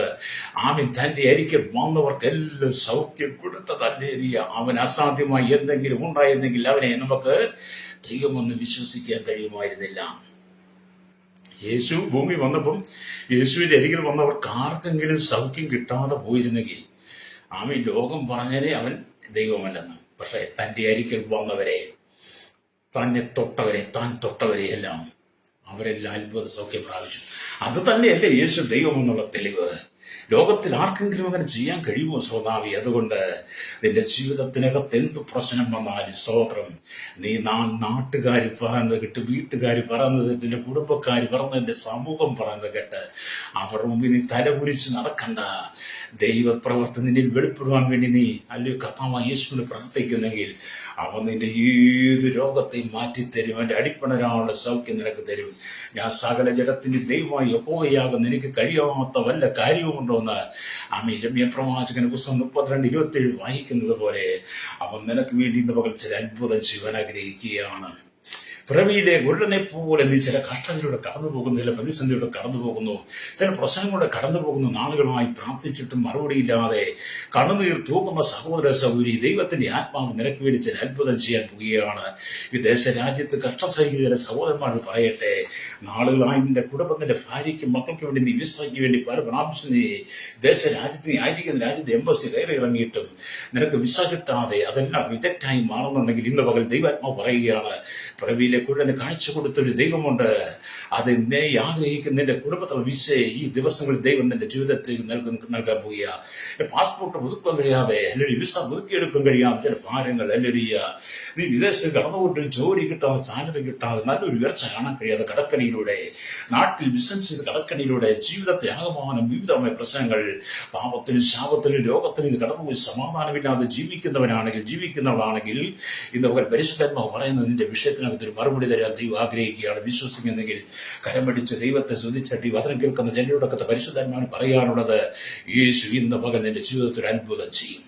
ആമേൻ തന്റെ അരികിൽ വന്നവർക്കെല്ലാം സൗഖ്യം കൊടുത്തത്. ഹല്ലേലൂയ. അവൻ അസാധ്യമായി എന്തെങ്കിലും ഉണ്ടായിരുന്നെങ്കിൽ അവനെ നമുക്ക് ദൈവമൊന്ന് വിശ്വസിക്കാൻ കഴിയുമായിരുന്നില്ല. യേശു ഭൂമി വന്നപ്പം യേശുവിന്റെ അരികിൽ വന്നവർക്ക് ആർക്കെങ്കിലും സൗഖ്യം കിട്ടാതെ പോയിരുന്നെങ്കിൽ ലോകം പറഞ്ഞേനെ അവൻ ദൈവമല്ലെന്ന്. പക്ഷെ തന്റെ അരികിൽ വന്നവരെ, തന്നെ തൊട്ടവരെ, താൻ തൊട്ടവരെ എല്ലാം അവരെല്ലാം അത്ഭുത സൗഖ്യം പ്രാപിച്ചു. അത് തന്നെയല്ലേ യേശു ദൈവം എന്നുള്ള തെളിവ്. ലോകത്തിൽ ആർക്കെങ്കിലും അങ്ങനെ ചെയ്യാൻ കഴിയുമോ ശ്രോതാവി? അതുകൊണ്ട് നിന്റെ ജീവിതത്തിനകത്ത് എന്ത് പ്രശ്നം വന്നാലും സ്തോത്രം, നീ നാട്ടുകാർ പറയുന്നത് കേട്ട്, വീട്ടുകാർ പറയുന്നത് കേട്ട്, നിന്റെ കുടുംബക്കാർ പറയുന്നത്, നിന്റെ സമൂഹം പറയുന്നത് കേട്ട് അവർ മുമ്പിൽ നീ തലകുലിച്ച് നടക്കണ്ട. ദൈവപ്രവർത്തി നിന്നിൽ വെളിപ്പെടുവാൻ വേണ്ടി നീ അല്ലെങ്കിൽ കർത്താവായ യേശുവിനെ പ്രവർത്തിക്കുന്നെങ്കിൽ അവൻ നിന്റെ ഏത് രോഗത്തെയും മാറ്റിത്തരും. അവന്റെ അടിപ്പണരാനുള്ള സൗഖ്യം നിനക്ക് തരും. ഞാൻ സകല ജഡത്തിന്റെ ദൈവമായി യഹോവയാകും, നിനക്ക് കഴിയാത്ത വല്ല കാര്യവുമുണ്ടോ എന്ന് യെരമ്യാ പ്രവാചകൻ പുസ്തകം 32:27 വായിക്കുന്നത് പോലെ അവൻ നിനക്ക് വേണ്ടി ഇന്ന് പകൽ ചില അത്ഭുതം ചെയ്യാൻ ആഗ്രഹിക്കുകയാണ്. പിറവിയിലെ ഉടനെ പോലെ നീ ചില കഷ്ടതയിലൂടെ കടന്നു പോകുന്നു, ചില പ്രതിസന്ധിയുടെ കടന്നു പോകുന്നു, ചില പ്രശ്നങ്ങളുടെ കടന്നു പോകുന്ന നാളുകളായി പ്രാർത്ഥിച്ചിട്ടും മറുപടിയില്ലാതെ കണ്ണുനീർ തൂക്കുന്ന സഹോദര സഹോദരി, ദൈവത്തിന്റെ ആത്മാവ് നിനക്ക് വേണ്ടി ചില അത്ഭുതം ചെയ്യാൻ പോവുകയാണ്. വിദേശ രാജ്യത്ത് കഷ്ടം സഹിക്കുന്ന ചില സഹോദരന്മാർ പറയട്ടെ, നാളുകളായി നിന്റെ കുടുംബത്തിന്റെ ഭാര്യയ്ക്കും മക്കൾക്ക് വേണ്ടി നീ വിസയ്ക്ക് വേണ്ടി പല പ്രാവശ്യം നീ ദേശ രാജ്യത്ത് നീ ആയിരിക്കുന്ന രാജ്യത്തെ എംബസി കയറി ഇറങ്ങിയിട്ടും നിനക്ക് വിസ കിട്ടാതെ അതെല്ലാം റിജക്റ്റായി മാറുന്നുണ്ടെങ്കിൽ ഇന്ന് പകൽ ദൈവാത്മാവ് പറയുകയാണ്, പിറവിയിലെ കുഴലിന് കാണിച്ചു കൊടുത്തൊരു ദൈവമുണ്ട്. അത് നീ ആഗ്രഹിക്കുന്ന നിന്റെ കുടുംബത്തിലുള്ള വിസയെ ഈ ദിവസങ്ങളിൽ ദൈവം നിന്റെ ജീവിതത്തിൽ നൽകാൻ പോവുക. പാസ്പോർട്ട് പുതുക്കാൻ കഴിയാതെ, അല്ലെങ്കിൽ വിസ പുതുക്കിയെടുക്കാൻ കഴിയാതെ ചില ഭാരങ്ങൾ, അല്ലെങ്കിൽ നീ വിദേശത്ത് കടന്നുപോയിട്ട് ജോലി കിട്ടാതെ, സാലറി കിട്ടാതെ, നല്ലൊരു ഉയർച്ച കാണാൻ കഴിയാതെ കടക്കണിയിലൂടെ, നാട്ടിൽ ബിസിനസ് ചെയ്ത് കടക്കണിയിലൂടെ ജീവിതത്തെ ആകമാനം വിവിധമായ പ്രശ്നങ്ങൾ, പാപത്തിനും ശാപത്തിനും രോഗത്തിനും ഇത് കടന്നുപോയി സമാധാനമില്ലാതെ ജീവിക്കുന്നവളാണെങ്കിൽ ഇന്ന് പരിശുദ്ധാത്മാവ് പറയുന്നത് നിന്റെ വിഷയത്തിനകത്തൊരു മറുപടി തരാൻ ദൈവം ആഗ്രഹിക്കുകയാണ്. വിശ്വസിക്കുന്നെങ്കിൽ കരമടിച്ച് ദൈവത്തെ സ്തുതിച്ചട്ടി വചനം കേൾക്കുന്ന ജനരോടൊക്കെ പരിശുദ്ധാത്മാവിന് പറയാനുള്ളത്, യേശു ഇന്ന് പകൽ നിന്റെ ജീവിതത്തിൽ അത്ഭുതം ചെയ്യും.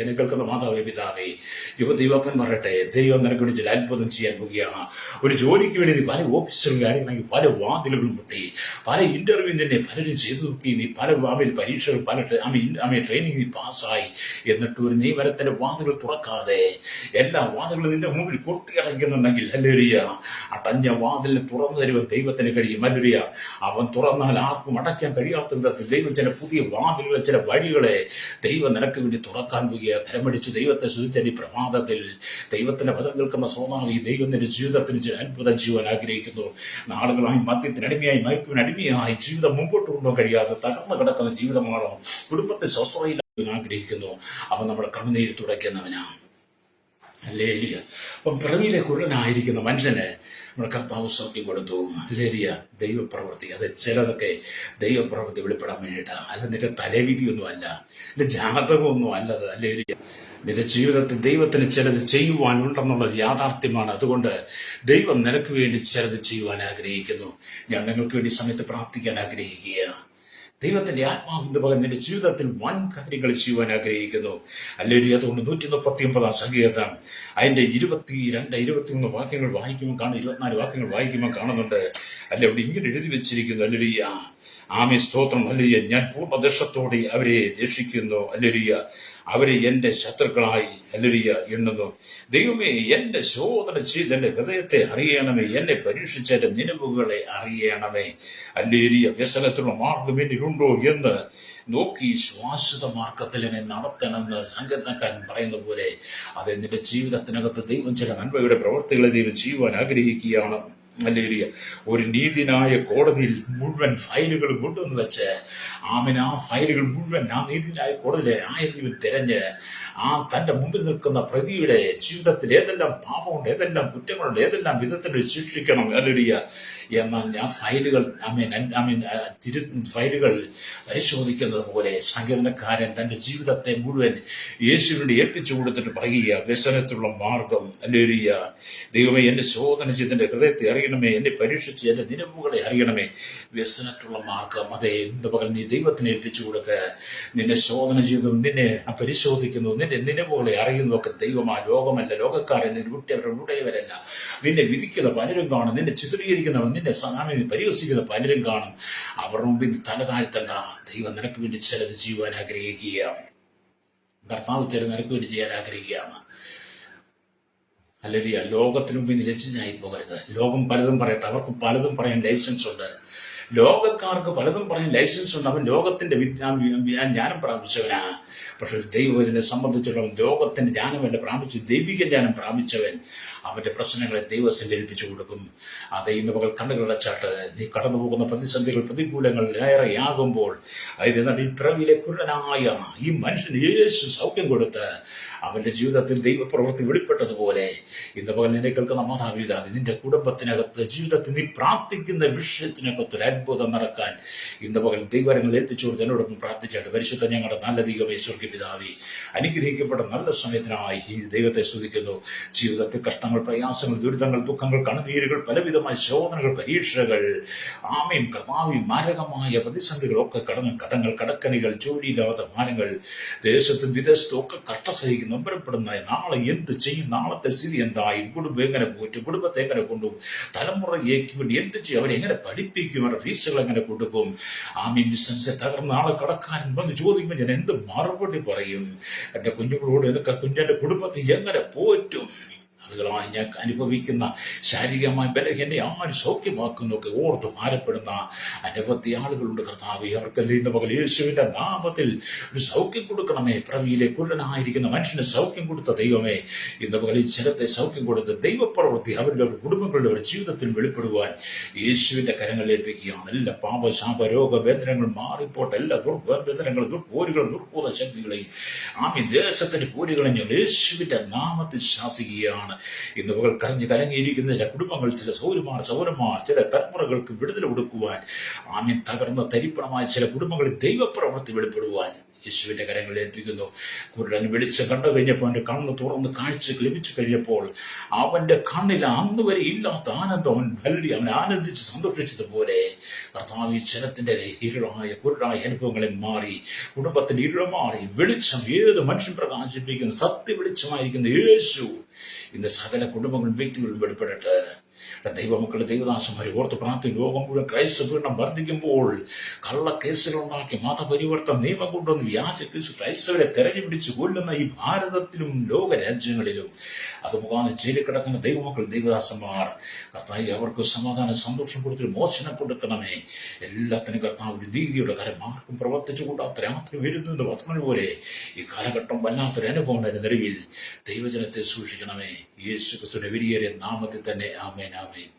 എന്നെ കേൾക്കുന്ന മാതാവേ, പിതാവേ, യുവദൈവക്കൻ പറയട്ടെ, ദൈവം നിനക്ക് വേണ്ടി ചില അത്ഭുതം ചെയ്യാൻ പോവുകയാണ്. ഒരു ജോലിക്ക് വേണ്ടി നീ പല ഓഫീസുകളിൽ ആണെങ്കിൽ പല വാതിലുകളും മുട്ടി, പല ഇന്റർവ്യൂ തന്നെ പലരും ചെയ്തു നോക്കി, നീ പല പരീക്ഷകൾ, പല ട്രെയിനിങ് നീ പാസ്സായി, എന്നിട്ട് ഒരു നിയമനത്തിന്റെ വാതിലുകൾ തുറക്കാതെ എല്ലാ വാതിലുകളും നിന്റെ മുമ്പിൽ കൊട്ടിയടയ്ക്കുന്നുണ്ടെങ്കിൽ, ഹല്ലേലൂയ, അടഞ്ഞ വാതിലിന് തുറന്നു തരുവാൻ ദൈവത്തിന് കഴിയും. ഹല്ലേലൂയ. അവൻ തുറന്നാൽ ആർക്കും അടയ്ക്കാൻ കഴിയാത്ത വിധത്തിൽ ദൈവം ചില പുതിയ വാതിലുകൾ, ചില വഴികളെ ദൈവം നിനക്ക് വേണ്ടി തുറക്കാൻ പോവുക. കരമടിച്ച് ദൈവത്തെ സ്തുതിച്ചടി പ്രഭാതത്തിൽ ദൈവത്തിന്റെ വചനം കേൾക്കുന്ന സോമാവി, ദൈവം നിന്റെ ജീവിതത്തിന് അത്ഭുതം ചെയ്യുവാൻ ആഗ്രഹിക്കുന്നു. നാളുകളായി മദ്യത്തിന് അടിമയായി, മയക്കുവിന് അടിമയായി ജീവിതം മുമ്പോട്ട് കൊണ്ടുപോകാൻ കഴിയാതെ തകർന്നു കിടക്കുന്ന ജീവിതമാണോ, കുടുംബത്തെ സ്വസ്ഥതയിലാക്കാൻ ആഗ്രഹിക്കുന്നു. അവൻ നമ്മുടെ കണ്ണുനീര് തുടയ്ക്കുന്നവനാണ്. ഹല്ലേലൂയ. അപ്പം പിറവിയിലെ കുരുടനായിരിക്കുന്ന മനുഷ്യന് നമ്മുടെ കർത്താവ് സൗഖ്യം കൊടുത്തു. ഹല്ലേലൂയ. ദൈവപ്രവൃത്തി, അത് ചിലതൊക്കെ ദൈവപ്രവൃത്തി വെളിപ്പെടാൻ വേണ്ടിയിട്ടാണ്. അല്ല നിന്റെ തലവിധിയൊന്നും അല്ല, നിന്റെ ജാതകമൊന്നും അല്ലത്. ഹല്ലേലൂയ. നിന്റെ ജീവിതത്തിൽ ദൈവത്തിന് ചിലത് ചെയ്യുവാനുണ്ടെന്നുള്ളത് യാഥാർത്ഥ്യമാണ്. അതുകൊണ്ട് ദൈവം നിനക്ക് വേണ്ടി ചിലത് ചെയ്യുവാൻ ആഗ്രഹിക്കുന്നു. ഞാൻ നിങ്ങൾക്ക് വേണ്ടി സമയത്ത് പ്രാർത്ഥിക്കാൻ ആഗ്രഹിക്കുക. ദൈവത്തിന്റെ ആത്മാവിന്റെ പകൽ നിന്റെ ജീവിതത്തിൽ വൻ കാര്യങ്ങൾ ചെയ്യുവാൻ ആഗ്രഹിക്കുന്നു. ഹല്ലേലൂയ. അതുകൊണ്ട് 139 സങ്കീർത്തനം അതിന്റെ 22, 23 വാക്യങ്ങൾ വായിക്കുമ്പോൾ കാണും, 24 വാക്യങ്ങൾ വായിക്കുമ്പോൾ കാണുന്നുണ്ട്. അല്ലെ, അവിടെ ഇങ്ങനെ എഴുതി വെച്ചിരിക്കുന്നു. ഹല്ലേലൂയ. ആമേ, സ്തോത്രം. ഹല്ലേലൂയ. ഞാൻ പൂർണ്ണദർശത്തോടെ അവരെ രക്ഷിക്കുന്നു. ഹല്ലേലൂയ. അവരെ എന്റെ ശത്രുക്കളായി, ഹല്ലേലൂയ, എണ്ണുന്നു. ദൈവമേ, എന്റെ ശോധന ചെയ്ത് എന്റെ ഹൃദയത്തെ അറിയണമേ, എന്നെ പരീക്ഷിച്ച എന്റെ നിലവുകളെ അറിയണമേ. ഹല്ലേലൂയ. വ്യസനത്തിലുള്ള മാർഗം എന്നിലുണ്ടോ എന്ന് നോക്കി ശ്വാസത മാർഗത്തിൽ എന്നെ നടത്തണമെന്ന് സങ്കീർത്തനക്കാരൻ പറയുന്ന പോലെ അത് നിന്റെ ജീവിതത്തിനകത്ത് ദൈവം ചില നന്മയുടെ പ്രവർത്തികളെ ദൈവം ചെയ്യുവാൻ ആഗ്രഹിക്കുകയാണ്. ഹല്ലേലൂയ. ഒരു നീതിന്യായ കോടതിയിൽ മുഴുവൻ ഫയലുകൾ കൊണ്ടുവന്ന് വെച്ച് ആ ഫയലുകൾ മുഴുവൻ ആ നീതിന്യായ കോടതിയിലെ ആയതിൽ തിരഞ്ഞ് തന്റെ മുമ്പിൽ നിൽക്കുന്ന പ്രതിയുടെ ജീവിതത്തിൽ ഏതെല്ലാം പാപമുണ്ട്, ഏതെല്ലാം കുറ്റങ്ങളുണ്ട്, ഏതെല്ലാം വിധത്തിൽ ശിക്ഷിക്കണം, ഹല്ലേലൂയ, എന്നാൽ ഞാൻ ഫയലുകൾ ഫയലുകൾ പരിശോധിക്കുന്നത് പോലെ സംഗീതക്കാരൻ തന്റെ ജീവിതത്തെ മുഴുവൻ യേശുവിനെ ഏൽപ്പിച്ചു കൊടുത്തിട്ട് പറയുക, വ്യസനത്തിലുള്ള മാർഗം. ഹല്ലേലൂയ. ദൈവമേ, എന്റെ ശോധന ചെയ്ത് എന്റെ ഹൃദയത്തെ അറിയണമേ, എന്നെ പരീക്ഷിച്ച് എന്റെ നിലവുകളെ അറിയണമേ. വ്യസനത്തിലുള്ള മാർഗം, അതെ, ഇന്ന് പകൽ നീ ദൈവത്തിന് ഏൽപ്പിച്ചു കൊടുക്ക. നിന്നെ ശോധന ചെയ്തു, നിന്നെ പരിശോധിക്കുന്നു, നിന്റെ നിലവുകളെ അറിയുന്നതൊക്കെ ദൈവമാ, ലോകമല്ല, ലോകക്കാരൻ, നിന്റെ ഉടയവരല്ല. നിന്നെ വിധിക്കുന്ന പലരും കാണും, നിന്നെ ചിത്രീകരിക്കുന്നവർ, നിന്നെ പരിഹസിക്കുന്ന പലരും കാണും. അവരുടെ മുമ്പിൽ തല താഴ്ത്തണ്ട. ദൈവം നിനക്ക് വേണ്ടി ചിലത് ചെയ്യുവാൻ ആഗ്രഹിക്കുക. കർത്താവ് ചില നിനക്ക് വേണ്ടി ചെയ്യാൻ ആഗ്രഹിക്കുകയാണ്. ഹല്ലേലൂയ. ലോകത്തിന് മുമ്പിൽ ലജ്ജിതനായി പോകരുത്. ലോകം പലതും പറയട്ടെ, അവർക്ക് പലതും പറയാൻ ലൈസൻസ് ഉണ്ട്. ലോകക്കാർക്ക് പലതും പറയാൻ ലൈസൻസ് ഉണ്ട്. അവൻ ലോകത്തിന്റെ ജ്ഞാനം പ്രാപിച്ചവനാ. പക്ഷെ ദൈവത്തിനെ സംബന്ധിച്ചിടത്തോളം ലോകത്തിന്റെ ജ്ഞാനമല്ല പ്രാപിച്ചു, ദൈവിക ജ്ഞാനം പ്രാപിച്ചവൻ അവന്റെ പ്രശ്നങ്ങളെ ദൈവത്തിൽ ഏൽപ്പിച്ചു കൊടുക്കും. അത് ഇന്ന് പകൽ കണ്ണുകളടച്ചാട്ട് നീ കടന്നു പോകുന്ന പ്രതിസന്ധികൾ, പ്രതികൂലങ്ങൾ ഏറെയാകുമ്പോൾ, അതായത് ഈ പിറവിയിലെ കുരുടനായ ഈ മനുഷ്യന് യേശു സൗഖ്യം കൊടുത്ത് അവന്റെ ജീവിതത്തിൽ ദൈവപ്രവൃത്തി വെളിപ്പെട്ടതുപോലെ ഇന്ന് പകൽ നിന്നെ കേൾക്കുന്ന മാതാപിതാവ്, നിന്റെ കുടുംബത്തിനകത്ത് ജീവിതത്തിൽ നീ പ്രാർത്ഥിക്കുന്ന വിഷയത്തിനകത്ത് ഒരു അത്ഭുതം നടക്കാൻ ഇന്ന് പകൽ ദൈവങ്ങൾ ഏൽപ്പിച്ചു കൊടുത്ത് എന്നോടൊപ്പം പ്രാർത്ഥിച്ചാട്ട്. പരിശുദ്ധ ഞങ്ങളുടെ നല്ല ദൈവമേ, സ്വർഗ്ഗ പിതാവേ, അനുഗ്രഹിക്കപ്പെട്ട നല്ല സമയത്തിനായി ഈ ദൈവത്തെ സ്തുതിക്കുന്നു. ജീവിതത്തിൽ കഷ്ടങ്ങൾ, പ്രയാസങ്ങൾ, ദുരിതങ്ങൾ, ദുഃഖങ്ങൾ, കണ്ണുനീരുകൾ, പലവിധമായ ശോധനകൾ, പരീക്ഷകൾ, ആമേൻ കർത്താവേ, മാരകമായ പ്രതിസന്ധികളൊക്കെ കടന്നു, കടങ്ങൾ, കടക്കണികൾ, ജോലിയില്ലാത്ത ഭാരങ്ങൾ, ദേശത്തും വിദേശത്തും ഒക്കെ കഷ്ടസഹിക്കുന്നു, നമ്പരപ്പെടുന്ന നാളെ എന്ത് ചെയ്യും, നാളത്തെ സ്ഥിതി എന്തായും, കുടുംബം എങ്ങനെ പോറ്റും, കുടുംബത്തെ എങ്ങനെ കൊണ്ടുപോകും, തലമുറയ്ക്ക് വേണ്ടി എന്ത് ചെയ്യും, അവരെങ്ങനെ പഠിപ്പിക്കും, അവരുടെ ഫീസുകൾ എങ്ങനെ കൊടുക്കും, ആമീൻ ബിസിനസ് തകർന്ന ആളെ കടക്കാരൻ വന്ന് ചോദിക്കുമ്പോൾ ഞാൻ എന്ത് മറുപടി പറയും, എന്റെ കുഞ്ഞുങ്ങളോട് കുഞ്ഞെന്റെ കുടുംബത്തെ എങ്ങനെ പോറ്റും, ആളുകളായി ഞാൻ അനുഭവിക്കുന്ന ശാരീരികമായ ബലഹീനതയെ ആര് സൗഖ്യമാക്കുന്നൊക്കെ ഓർത്ത് ഭാരപ്പെടുന്ന അനവധി ആളുകളുണ്ട് കർത്താവേ. അവർക്കെല്ലാം ഇന്ന് പകൽ യേശുവിന്റെ നാമത്തിൽ ഒരു സൗഖ്യം കൊടുക്കണമേ. പ്രവിയിലെ കുരുടനായിരിക്കുന്ന മനുഷ്യന് സൗഖ്യം കൊടുത്ത ദൈവമേ, ഇന്ന് പകൽ ഈ ജനത്തെ സൗഖ്യം കൊടുത്ത് ദൈവപ്രവൃത്തി അവരുടെ കുടുംബങ്ങളുടെ ജീവിതത്തിൽ വെളിപ്പെടുവാൻ യേശുവിന്റെ കരങ്ങളിൽ ഏൽപ്പിക്കുകയാണ്. എല്ലാ പാപ, ശാപ, രോഗ ബന്ധനങ്ങൾ മാറിപ്പോട്ടെ. എല്ലാ ദുർബന്ധനങ്ങളും, ദുർപോരുകളും, ദുർഭൂത ശക്തികളെയും ആമീൻ ദേശത്തിന്റെ പോരുകളെ ഞാൻ യേശുവിന്റെ നാമത്തിൽ ശാസിക്കുകയാണ്. ഇന്ന് പകൽ കലങ്ങിയിരിക്കുന്ന ചില കുടുംബങ്ങൾ, ചില സൗരന്മാർ, ചില തലമുറകൾക്ക് വിടുതൽ കൊടുക്കുവാൻ, ആമീൻ തകർന്ന തരിപ്പണമായ ചില കുടുംബങ്ങളിൽ ദൈവപ്രവൃത്തി വെളിപ്പെടുവാൻ യേശുവിന്റെ കരങ്ങളിൽ ഏൽപ്പിക്കുന്നു. കുരുടൻ വെളിച്ചം കണ്ടു കഴിഞ്ഞപ്പോൾ, അവന്റെ കണ്ണ് തുറന്ന് കാഴ്ച ലഭിച്ചു കഴിഞ്ഞപ്പോൾ, അവന്റെ കണ്ണിൽ അന്ന് വരെ ഇല്ലാത്ത ആനന്ദം അവൻ ആനന്ദിച്ച് സന്തോഷിച്ചതുപോലെ കർത്താവ് ജനത്തിന്റെ കുരുടായ അനുഭവങ്ങളെ മാറി, കുടുംബത്തിന്റെ ഇരുള മാറി, വെളിച്ചം ഏത് മനുഷ്യൻ പ്രകാശിപ്പിക്കുന്ന സത്യ വെളിച്ചമായിരിക്കുന്ന യേശു ഇന്ന് സകല കുടുംബങ്ങളും വ്യക്തികളും വെളിപ്പെടട്ടെ. ദൈവമക്കളുടെ ദൈവദാസന്മാരെ ഓർത്ത് പ്രാർത്ഥന. ലോകം മുഴുവൻ ക്രൈസ്തവ പീഡനം വർദ്ധിക്കുമ്പോൾ കള്ളക്കേസുകളുണ്ടാക്കി മതപരിവർത്തന നിയമം കൊണ്ടുവന്ന് വ്യാജ കേസ് ക്രൈസ്തവരെ തെരഞ്ഞുപിടിച്ച് കൊല്ലുന്ന ഈ ഭാരതത്തിലും ലോകരാജ്യങ്ങളിലും അത് മുഖാന്തരം ജയിലിൽ കിടക്കുന്ന ദൈവമക്കൾ, ദൈവദാസന്മാർ, കർത്താവ് അവർക്ക് സമാധാനം, സന്തോഷം കൊടുത്തൊരു മോചനം കൊടുക്കണമേ. എല്ലാത്തിനും കർത്താവ് ഒരു നീതിയുടെ കരം ആർക്കും പ്രവർത്തിച്ചു കൂടാത്ത രാത്രി വരുന്നത് വസ്മണി പോലെ ഈ കാലഘട്ടം വല്ലാത്തൊരു അനുഭവം നിലവിൽ ദൈവജനത്തെ സൂക്ഷിക്കണമേ. യേശു ക്രിസ്തുവിന്റെ വലിയേറിയ നാമത്തിൽ തന്നെ ആമേൻ, ആമേൻ.